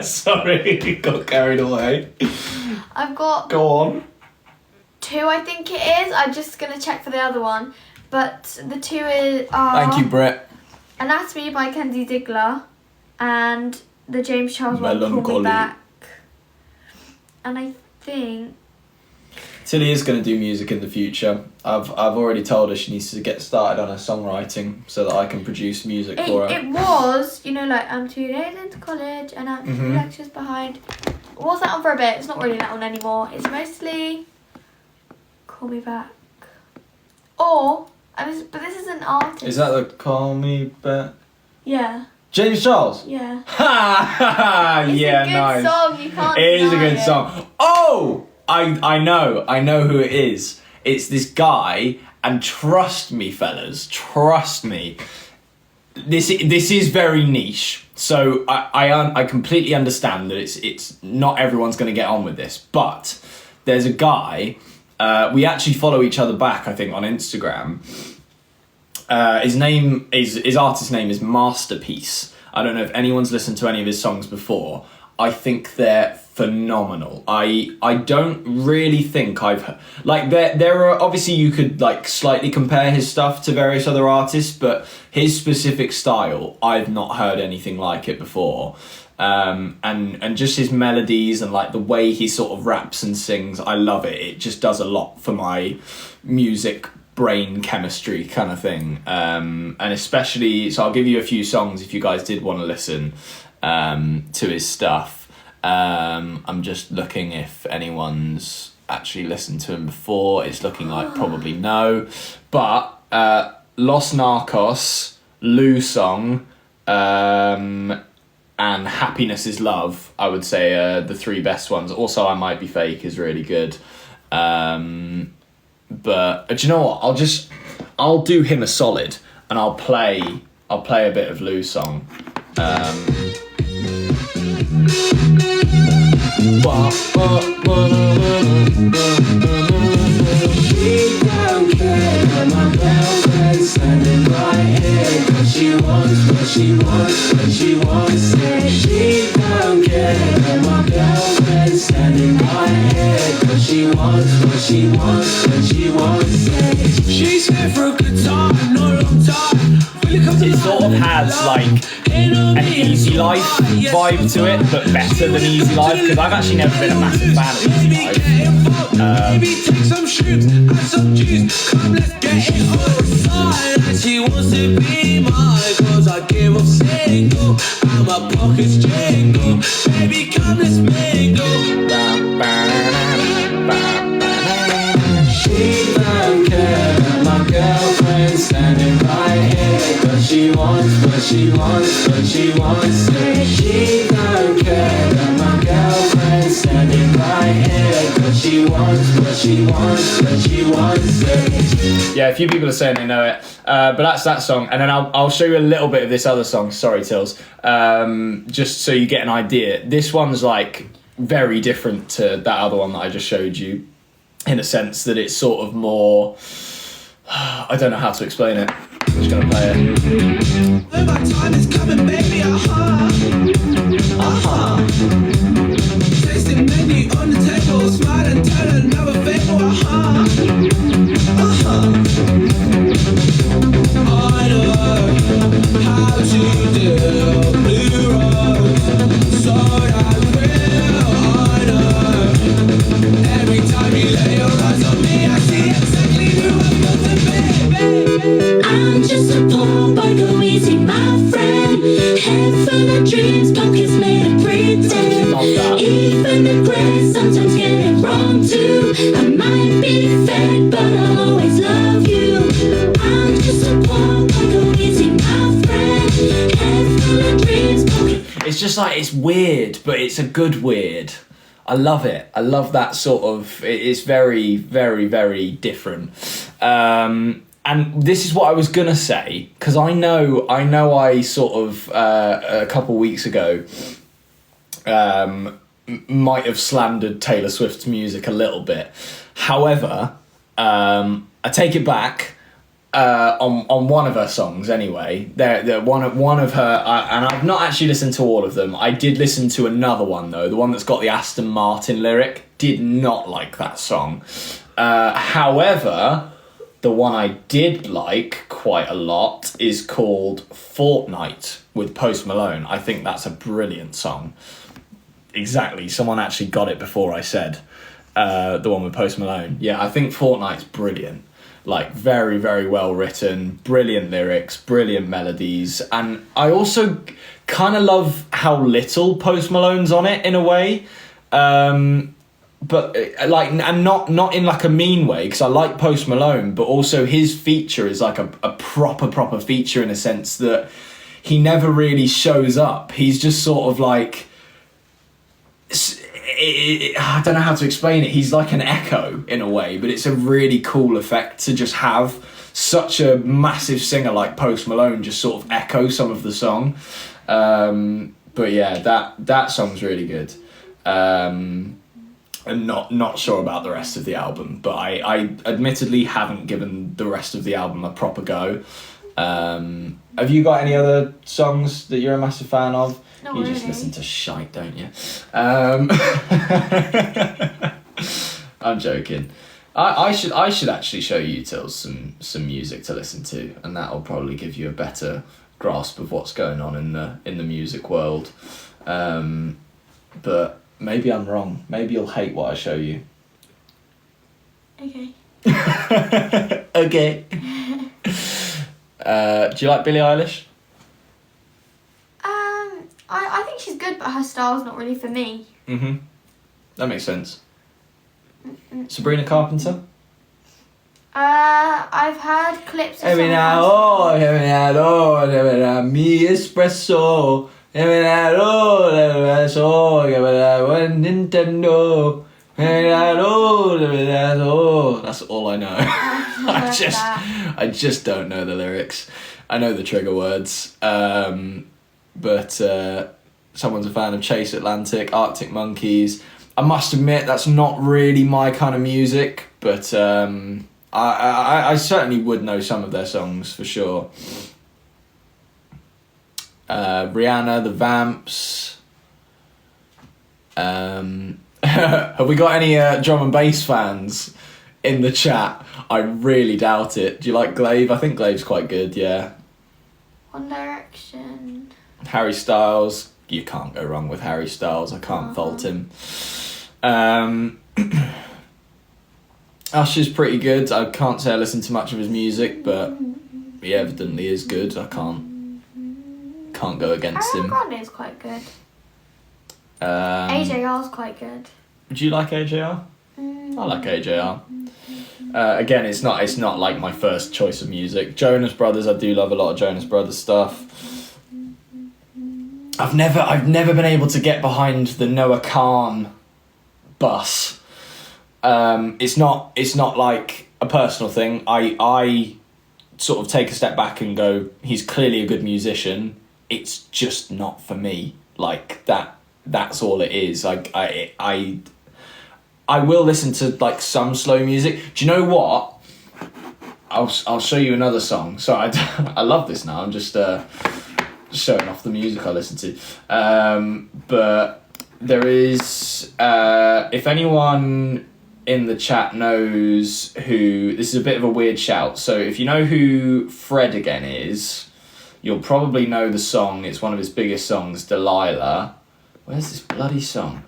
Sorry, got carried away. I've got... Go on. 2, I think it is. I'm just going to check for the other one. But the 2 are... Thank you, Brett. Anatomy by Kenzie Diggler and the James Charles one, Call Me Back. And I think... Tilly is going to do music in the future. I've already told her she needs to get started on her songwriting so that I can produce music for her. It was, like I'm 2 days into college and I'm 2 lectures behind. It was that on for a bit. It's not really that one anymore. It's mostly Call Me Back. But this is an artist. Is that the Call Me Back? Yeah. James Charles? Yeah. Ha! Yeah, nice. It's a good song. You can't. It is a good song. Oh, I know who it is. It's this guy, and trust me, fellas, trust me. This is very niche, so I completely understand that it's not everyone's going to get on with this, but there's a guy. We actually follow each other back, I think, on Instagram. His artist name is Masterpiece. I don't know if anyone's listened to any of his songs before. I think they're phenomenal. I don't really think I've... Like, there are... Obviously, you could, slightly compare his stuff to various other artists, but his specific style, I've not heard anything like it before. And just his melodies and, the way he sort of raps and sings, I love it. It just does a lot for my music brain chemistry kind of thing. And especially... So I'll give you a few songs if you guys did want to listen to his stuff. I'm just looking if anyone's actually listened to him before. It's looking like probably no. But Los Narcos, Lou Song, and Happiness is Love, I would say, are the 3 best ones. Also, I Might Be Fake is really good. But do you know what? I'll do him a solid and I'll play a bit of Lou's song. She don't care that my girlfriend's standing right here, 'cause she wants what she wants when she wants it. She don't care that my girlfriend's standing right here, 'cause she wants what she wants when she wants it. She's here for a good time, not a long time. It sort of has an Easy Life vibe to it, but better than Easy Life, because I've actually never been a massive fan of Easy Life. Maybe take some shrooms and some juice. Come, let's get it on the side. And she wants to be mine, 'cause I give up single and my pockets jingle. Baby, come, let's mingle. She don't care that my girlfriend's standing right here, 'cause she wants what she wants when she wants it. She don't care that my girlfriend's standing right here, 'cause she wants what she wants when she wants it. Yeah, a few people are saying they know it, but that's that song. And then I'll show you a little bit of this other song. Sorry, Tills. Just so you get an idea. This one's very different to that other one that I just showed you, in a sense that it's sort of more... I don't know how to explain it. I'm just gonna play it. Oh, my time is coming, baby, tasting menu on the table, smile and tell another fable, I know how to do blue rose, so I will, I know. Every time you lay your eyes on me, I see exactly who I'm going to be. I'm just a poor boy, go easy, my friend. Head full of dreams, pockets made of pretend. Even the grass sometimes get it wrong too. I might be fake, but I'll always love you. I'm just a poor boy, go easy, my friend. Head full of dreams, pockets. It's just it's weird, but it's a good weird. I love it. I love that sort of... It's very, very, very different. And this is what I was going to say, because I know I sort of, a couple weeks ago, might have slandered Taylor Swift's music a little bit. However, I take it back. On one of her songs anyway, one of her, and I've not actually listened to all of them. I did listen to another one though, the one that's got the Aston Martin lyric. Did not like that song. However, the one I did like quite a lot is called Fortnite with Post Malone. I think that's a brilliant song. Exactly, someone actually got it before I said. the one with Post Malone. Yeah, I think Fortnight's brilliant. Like, very, very well written, brilliant lyrics, brilliant melodies. And I also kind of love how little Post Malone's on it, in a way. But, like, and not in, like, a mean way, because I like Post Malone, but also his feature is, like, a proper feature, in a sense that he never really shows up. He's just sort of, like... I don't know how to explain it. He's like an echo in a way, but it's a really cool effect to just have such a massive singer like Post Malone just sort of echo some of the song. But yeah, that song's really good. I'm not sure about the rest of the album, but I admittedly haven't given the rest of the album a proper go. Have you got any other songs that you're a massive fan of? Not you really. just listen to shite, don't you? I'm joking. I should actually show you Till some music to listen to, and that'll probably give you a better grasp of what's going on in the music world. But maybe I'm wrong. Maybe you'll hate what I show you. Okay. Okay. Do you like Billie Eilish? I think she's good, but her style's not really for me. Mm-hmm. That makes sense. Sabrina Carpenter? I've heard clips of Every now, mi espresso. Every now, Nintendo. That's all I know. I just don't know the lyrics. I know the trigger words. But someone's a fan of Chase Atlantic, Arctic Monkeys. I must admit that's not really my kind of music, but I certainly would know some of their songs for sure. Rihanna, The Vamps. Have we got any drum and bass fans in the chat? I really doubt it. Do you like Glaive? I think Glaive's quite good, yeah. One Direction. Harry Styles. You can't go wrong with Harry Styles. I can't fault him. Usher's pretty good. I can't say I listen to much of his music, but he evidently is good. I can't go against him. Ariana Grande is quite good. AJR's quite good. Do you like AJR? I like AJR. Again, it's not like my first choice of music. Jonas Brothers, I do love a lot of Jonas Brothers stuff. I've never been able to get behind the Noah Kahan bus. It's not like a personal thing. I sort of take a step back and go, he's clearly a good musician. It's just not for me. Like that's all it is. Like I will listen to like some slow music. Do you know what? I'll show you another song. So I love this now. I'm just showing off the music I listen to. But there is if anyone in the chat knows who, this is a bit of a weird shout. So if you know who Fred again is, you'll probably know the song. It's one of his biggest songs, Delilah. Where's this bloody song?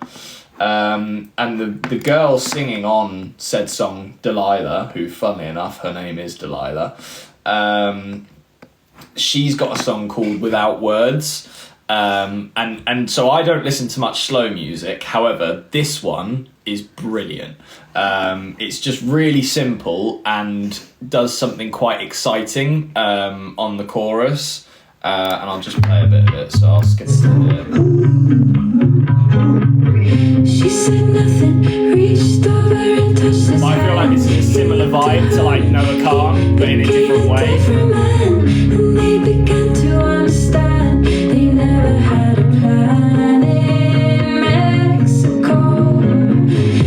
And the girl singing on said song, Delilah, who, funnily enough, her name is Delilah, she's got a song called Without Words. And so I don't listen to much slow music. However, this one is brilliant. It's just really simple and does something quite exciting on the chorus. And I'll just play a bit of it, so I'll skip it a bit. She said nothing, reached over and touched his I feel like it's a similar vibe to like Noah Kahan, but in a different way. And they began to understand they never had a plan in Mexico.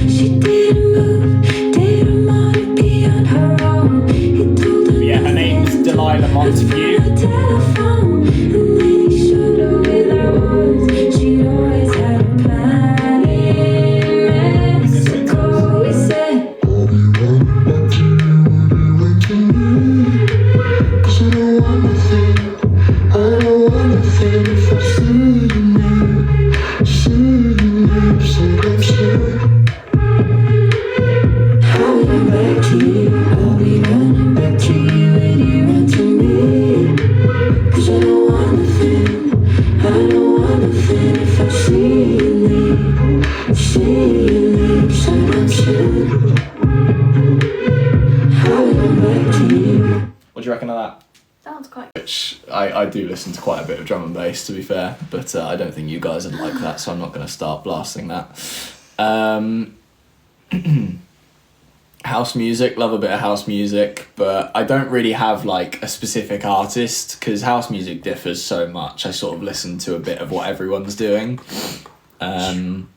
She didn't move, didn't want to be on her own. He told her Yeah, her name's Delilah Montague. telephone, and then he showed her without words. She always had a plan in Mexico. He said, listen to quite a bit of drum and bass, to be fair, but I don't think you guys would like that, so I'm not going to start blasting that. House music, love a bit of house music, but I don't really have like a specific artist because house music differs so much. I sort of listen to a bit of what everyone's doing. Can't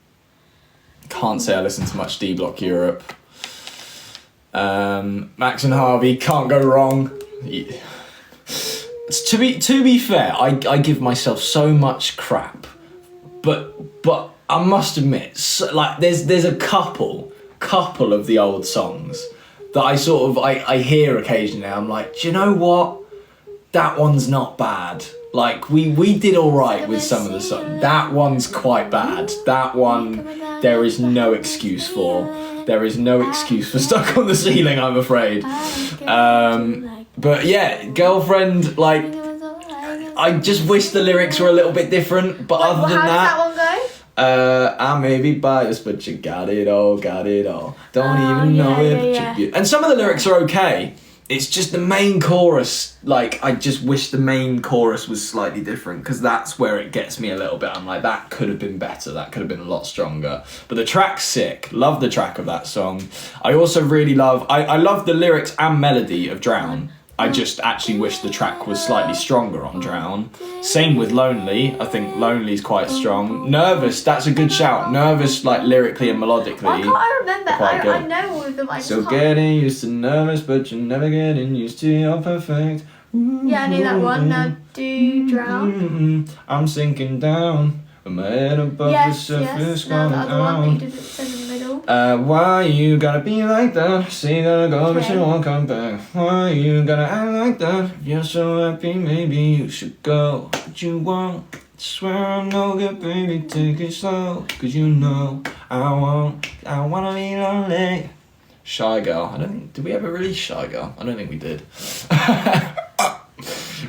say I listen to much D Block Europe. Max and Harvey, can't go wrong. To be fair, I give myself so much crap, but I must admit, like there's a couple of the old songs that I sort of I hear occasionally. I'm like, do you know what? That one's not bad. Like we did all right with some of the songs. That one's quite bad. That one there is no excuse for. There is no excuse for Stuck on the Ceiling, I'm afraid. But yeah, Girlfriend, like I just wish the lyrics were a little bit different. But other than how that, does that one go? I may be biased, but you got it all. Don't even know it, but you. And some of the lyrics are okay. It's just the main chorus. Like, I just wish the main chorus was slightly different because that's where it gets me a little bit. I'm like, that could have been better. That could have been a lot stronger. But the track's sick. Love the track of that song. I also really love. I love the lyrics and melody of Drown. I just actually wish the track was slightly stronger on Drown. Same with Lonely. I think Lonely's quite strong. Nervous, that's a good shout. Nervous, like lyrically and melodically. I can't remember. I know all of them. I So can't. getting used to nervous, but you're never getting used to your perfect. Yeah, I knew that one. Now do Drown. I'm sinking down. With my head above the surface, No, going the other one that you out. did that said in the middle. Why you gotta be like that? Say that I go, but you won't come back. Why you gotta act like that? If you're so happy, maybe you should go. But you won't. I swear I'm no good, baby, take it slow. Cause you know I won't. I wanna be lonely. Shy Girl. I don't think, did we ever release Shy Girl? I don't think we did.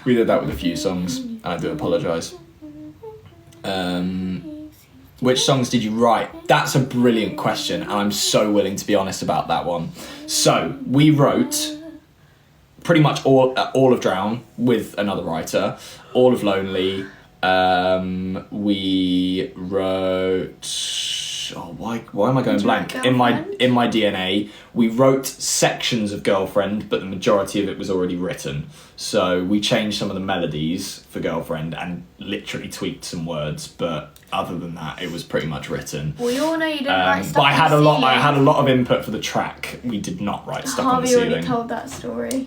We did that with a few songs, and I do apologise. Which songs did you write? That's a brilliant question, and I'm so willing to be honest about that one. So we wrote pretty much all of Drown with another writer, all of Lonely. We wrote. Oh, why am I going blank? In my DNA, we wrote sections of Girlfriend, but the majority of it was already written. So we changed some of the melodies for Girlfriend and literally tweaked some words, but other than that, it was pretty much written. Well, you all know you didn't write Stuck but I on had the a lot. Ceiling. I had a lot of input for the track. We did not write Stuck on the Harvey Ceiling. already told that story.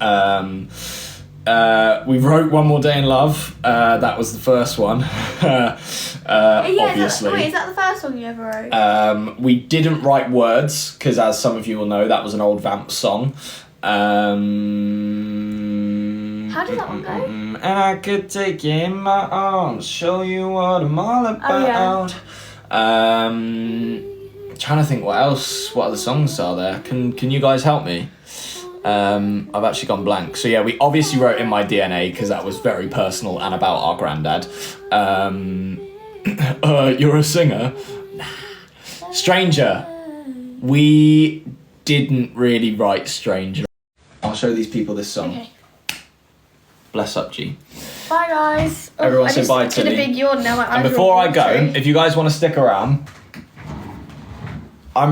We wrote One More Day in Love. That was the first one. Obviously. Is that the first song you ever wrote? We didn't write words because, as some of you will know, that was an old Vamp song. How did that one go? And I could take you in my arms, show you what I'm all about. Trying to think what other songs are there. Can you guys help me? I've actually gone blank. So yeah, we obviously wrote In My DNA because that was very personal and about our granddad. You're a singer? Stranger. We didn't really write Stranger. I'll show these people this song. Okay. Bless up, G. Bye, guys. Everyone say bye, I Tilly. did a big yawn now. And before I go, if you guys want to stick around, I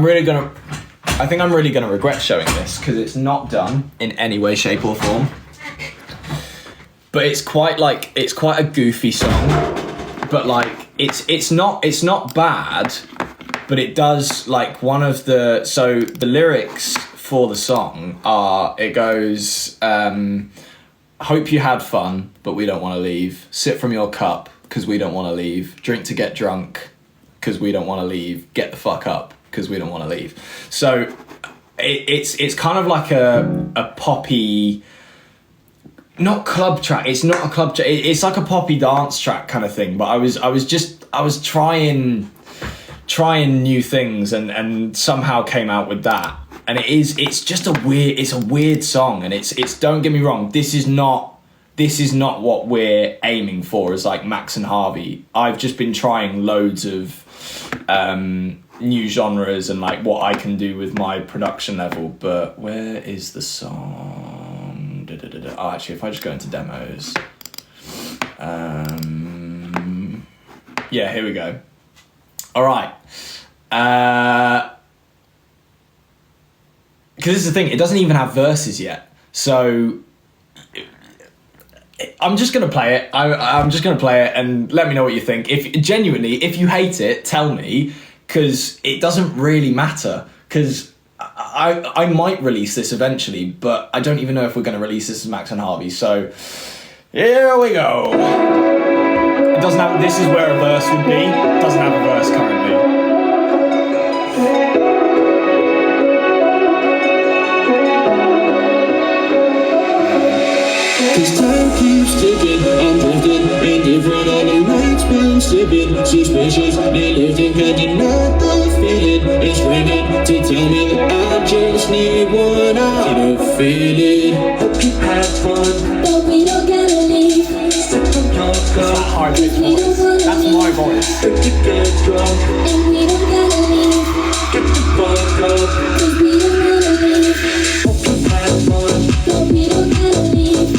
think I'm really gonna regret showing this because it's not done in any way, shape, or form. But it's quite a goofy song. But like it's not bad, but it does like the lyrics for the song are, it goes, hope you had fun, but we don't want to leave. Sip from your cup, because we don't want to leave. Drink to get drunk, because we don't want to leave. Get the fuck up, because we don't want to leave. So it's kind of like a poppy, not club track. It's not a club track. It's like a poppy dance track kind of thing. But I was trying new things and somehow came out with that. And it's just a weird song. And it's don't get me wrong, this is not what we're aiming for as like Max and Harvey. I've just been trying loads of new genres and like what I can do with my production level. But where is the song? Oh, actually, if I just go into demos, Yeah, here we go. All right. Because this is the thing, it doesn't even have verses yet. So I'm just going to play it. I'm just going to play it and let me know what you think. If you hate it, tell me, because it doesn't really matter. Because I might release this eventually, but I don't even know if we're going to release this as Max and Harvey. So here we go. It doesn't have. This is where a verse would be. It doesn't have a verse currently. Cause time keeps ticking, I'm drifting, indifferent, all the lights been slipping, suspiciously lifting, can't deny the feeling, it's ringing to tell me that I just need one out to feel it. Hope you had fun, but we don't gotta leave. Sip from your cup, Harvey voice. That's my voice. If you get drunk, and we don't gotta leave. Get the fuck up, cause we don't wanna leave. Hope you had fun, but we don't gotta leave.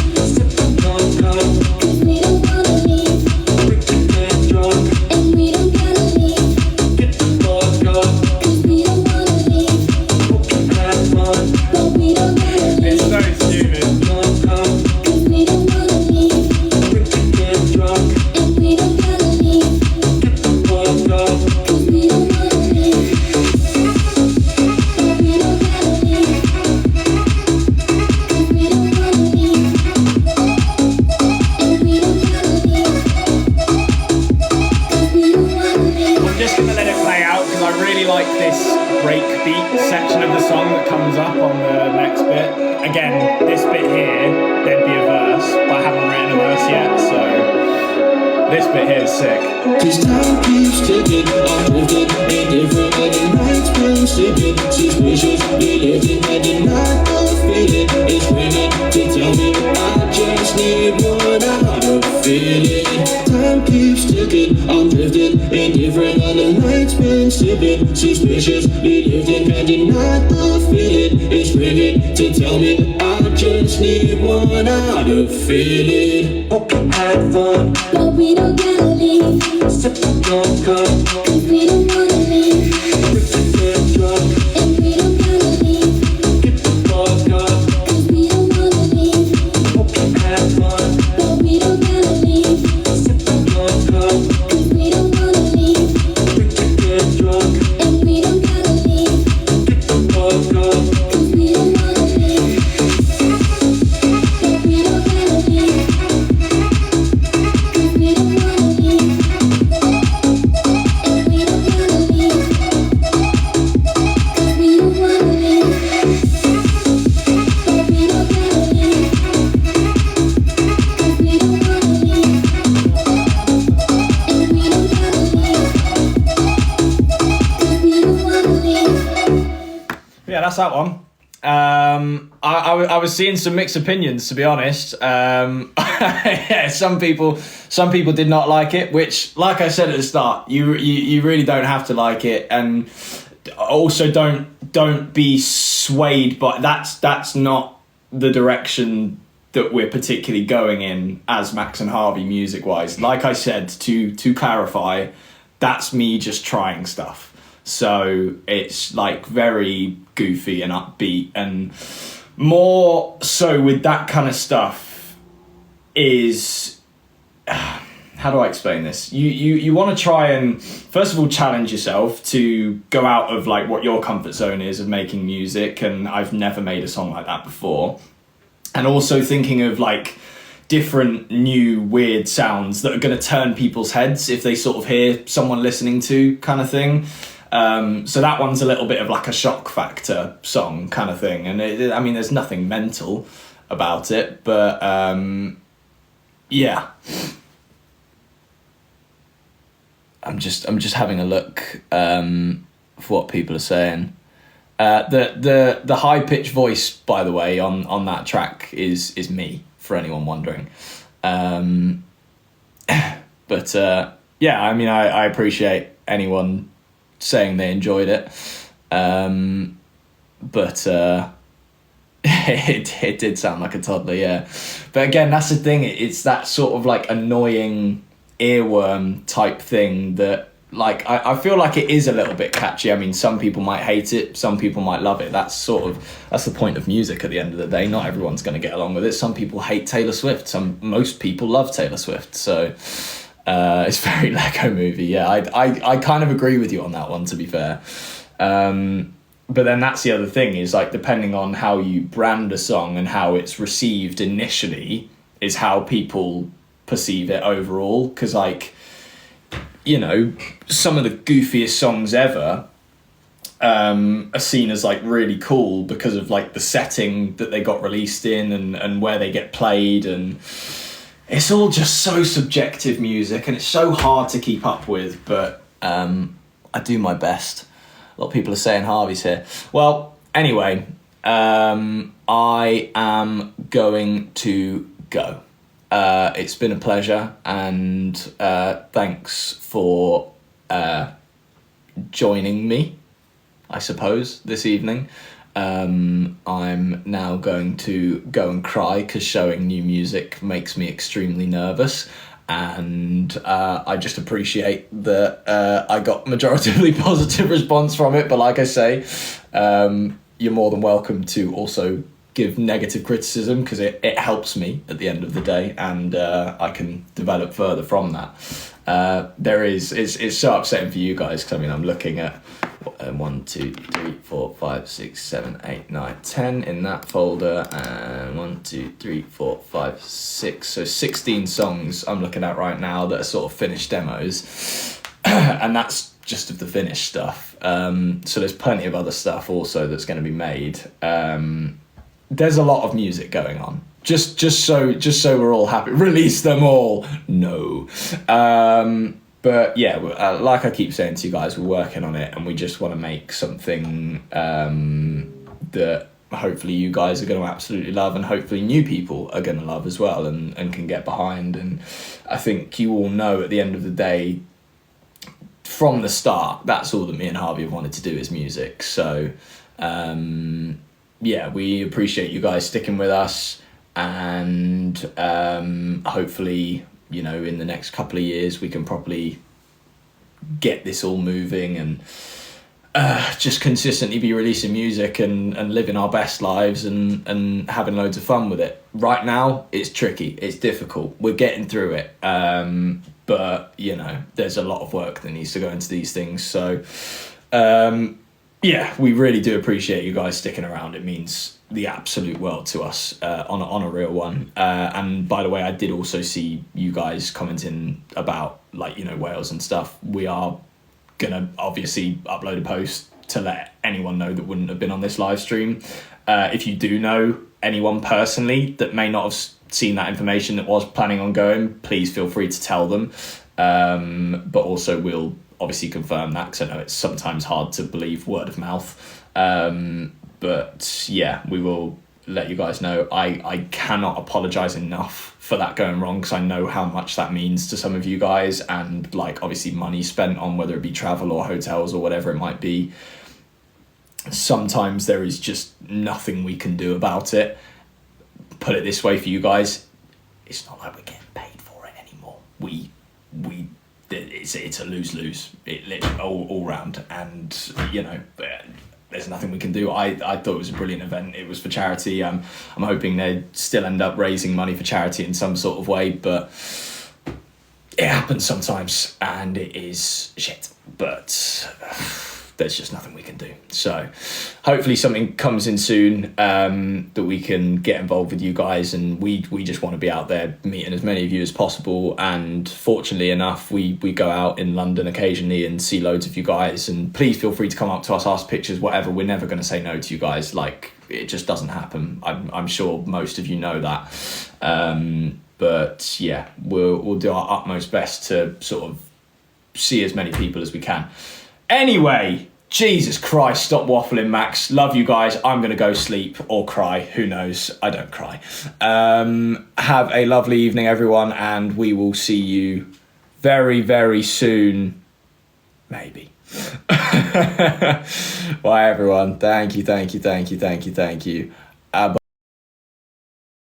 Cause we don't wanna leave. We can get drunk, and we don't gotta leave. Get the fuck up, cause we don't wanna leave. Hope you had fun, but we don't gotta leave. It's so stupid. Cause we don't wanna leave. We can get drunk, and we don't gotta leave. Get the fuck up, cause we don't wanna leave. But we don't gotta leave. Cause we don't wanna leave. I'm just going to let it play out because I really like this break beat section of the song that comes up on the next bit. Again, this bit here, there'd be a verse, but I haven't written a verse yet, so this bit here is sick. Cause time keeps ticking, I'm drifting, indifferent, and the night's been slipping, suspiciously lifting, and deny the feeling, it's ringing to tell me I just need one out to feel it. Time keeps ticking, I'm drifting, indifferent, and the night's been slipping, suspiciously lifting, and deny the feeling, it's ringing to tell me I just need one out to feel it. Hope you had fun, but we don't gotta leave. Sip from your cup, cause we don't wanna leave. We can get drunk, and we don't gotta leave. Get the fuck up, cause we don't wanna leave. Hope you had fun, but we don't gotta leave. Sip from your cup, cause we don't wanna leave. We can get drunk, and we don't gotta leave. Get the fuck up, cause we don't wanna leave. But we don't gotta leave. Cause we don't wanna leave. And we don't gotta leave. Cause we don't wanna leave. But we don't gotta leave. Cause we don't wanna leave. And we don't gotta leave. Cause we don't wanna leave. Yeah, that's that one. I was seeing some mixed opinions, to be honest. Yeah, some people did not like it, which, like I said at the start, you really don't have to like it, and also don't be swayed. But that's not the direction that we're particularly going in as Max and Harvey music wise. Like I said, to clarify, that's me just trying stuff. So it's like very goofy and upbeat, and more so with that kind of stuff is, how do I explain this? You want to try and first of all challenge yourself to go out of like what your comfort zone is of making music, and I've never made a song like that before, and also thinking of like different new weird sounds that are going to turn people's heads if they sort of hear someone listening to, kind of thing. So that one's a little bit of like a shock factor song kind of thing, and I mean there's nothing mental about it, but yeah, I'm just having a look for what people are saying. The high pitched voice, by the way, on that track is me, for anyone wondering. But yeah, I mean I appreciate anyone saying they enjoyed it, but It did sound like a toddler, yeah. But again, that's the thing. It's that sort of like annoying earworm type thing that, like, I feel like it is a little bit catchy. I mean, some people might hate it, some people might love it. That's the point of music at the end of the day. Not everyone's going to get along with it. Some people hate Taylor Swift. Most people love Taylor Swift. So it's very Lego Movie. Yeah, I kind of agree with you on that one, to be fair. But then that's the other thing, is like, depending on how you brand a song and how it's received initially is how people perceive it overall. Because, like, you know, some of the goofiest songs ever are seen as like really cool because of like the setting that they got released in and where they get played, and it's all just so subjective music and it's so hard to keep up with, but I do my best. A lot of people are saying Harvey's here. Well, anyway, I am going to go. It's been a pleasure, and thanks for joining me, I suppose, this evening. I'm now going to go and cry because showing new music makes me extremely nervous, and I just appreciate that I got majoritively positive response from it. But like I say, you're more than welcome to also give negative criticism, because it helps me at the end of the day, and I can develop further from that. It's so upsetting for you guys, because I mean, I'm looking at 1, 2, 3, 4, 5, 6, 7, 8, 9, 10 in that folder, and 1, 2, 3, 4, 5, 6, so 16 songs I'm looking at right now that are sort of finished demos, and that's just of the finished stuff. So there's plenty of other stuff also that's going to be made. There's a lot of music going on. Just so we're all happy. Release them all. No. But yeah, like I keep saying to you guys, we're working on it, and we just want to make something that hopefully you guys are going to absolutely love, and hopefully new people are going to love as well, and can get behind. And I think you all know at the end of the day, from the start, that's all that me and Harvey have wanted to do is music. So yeah, we appreciate you guys sticking with us, and hopefully, you know, in the next couple of years we can properly get this all moving, and just consistently be releasing music and living our best lives, and having loads of fun with it. Right now it's tricky, it's difficult, we're getting through it, but you know, there's a lot of work that needs to go into these things. So yeah, we really do appreciate you guys sticking around. It means the absolute world to us, on a real one. And by the way, I did also see you guys commenting about, like, you know, Wales and stuff. We are gonna obviously upload a post to let anyone know that wouldn't have been on this live stream. If you do know anyone personally that may not have seen that information that was planning on going, please feel free to tell them. But also we'll obviously confirm that, because I know it's sometimes hard to believe word of mouth. But yeah, we will let you guys know. I cannot apologise enough for that going wrong, because I know how much that means to some of you guys, and like obviously money spent on whether it be travel or hotels or whatever it might be. Sometimes there is just nothing we can do about it. Put it this way for you guys, it's not like we're getting paid for it anymore. It's a lose-lose, all round, and you know, there's nothing we can do. I thought it was a brilliant event. It was for charity. I'm hoping they still end up raising money for charity in some sort of way, but it happens sometimes, and it is shit, but there's just nothing we can do. So hopefully something comes in soon, that we can get involved with you guys, and we just want to be out there meeting as many of you as possible. And fortunately enough, we go out in London occasionally and see loads of you guys, and please feel free to come up to us, ask pictures, whatever. We're never going to say no to you guys. Like, it just doesn't happen. I'm sure most of you know that. But yeah, we'll do our utmost best to sort of see as many people as we can. Anyway, Jesus Christ, stop waffling, Max. Love you guys. I'm going to go sleep or cry. Who knows? I don't cry. Have a lovely evening, everyone, and we will see you very, very soon. Maybe. Bye, everyone. Thank you.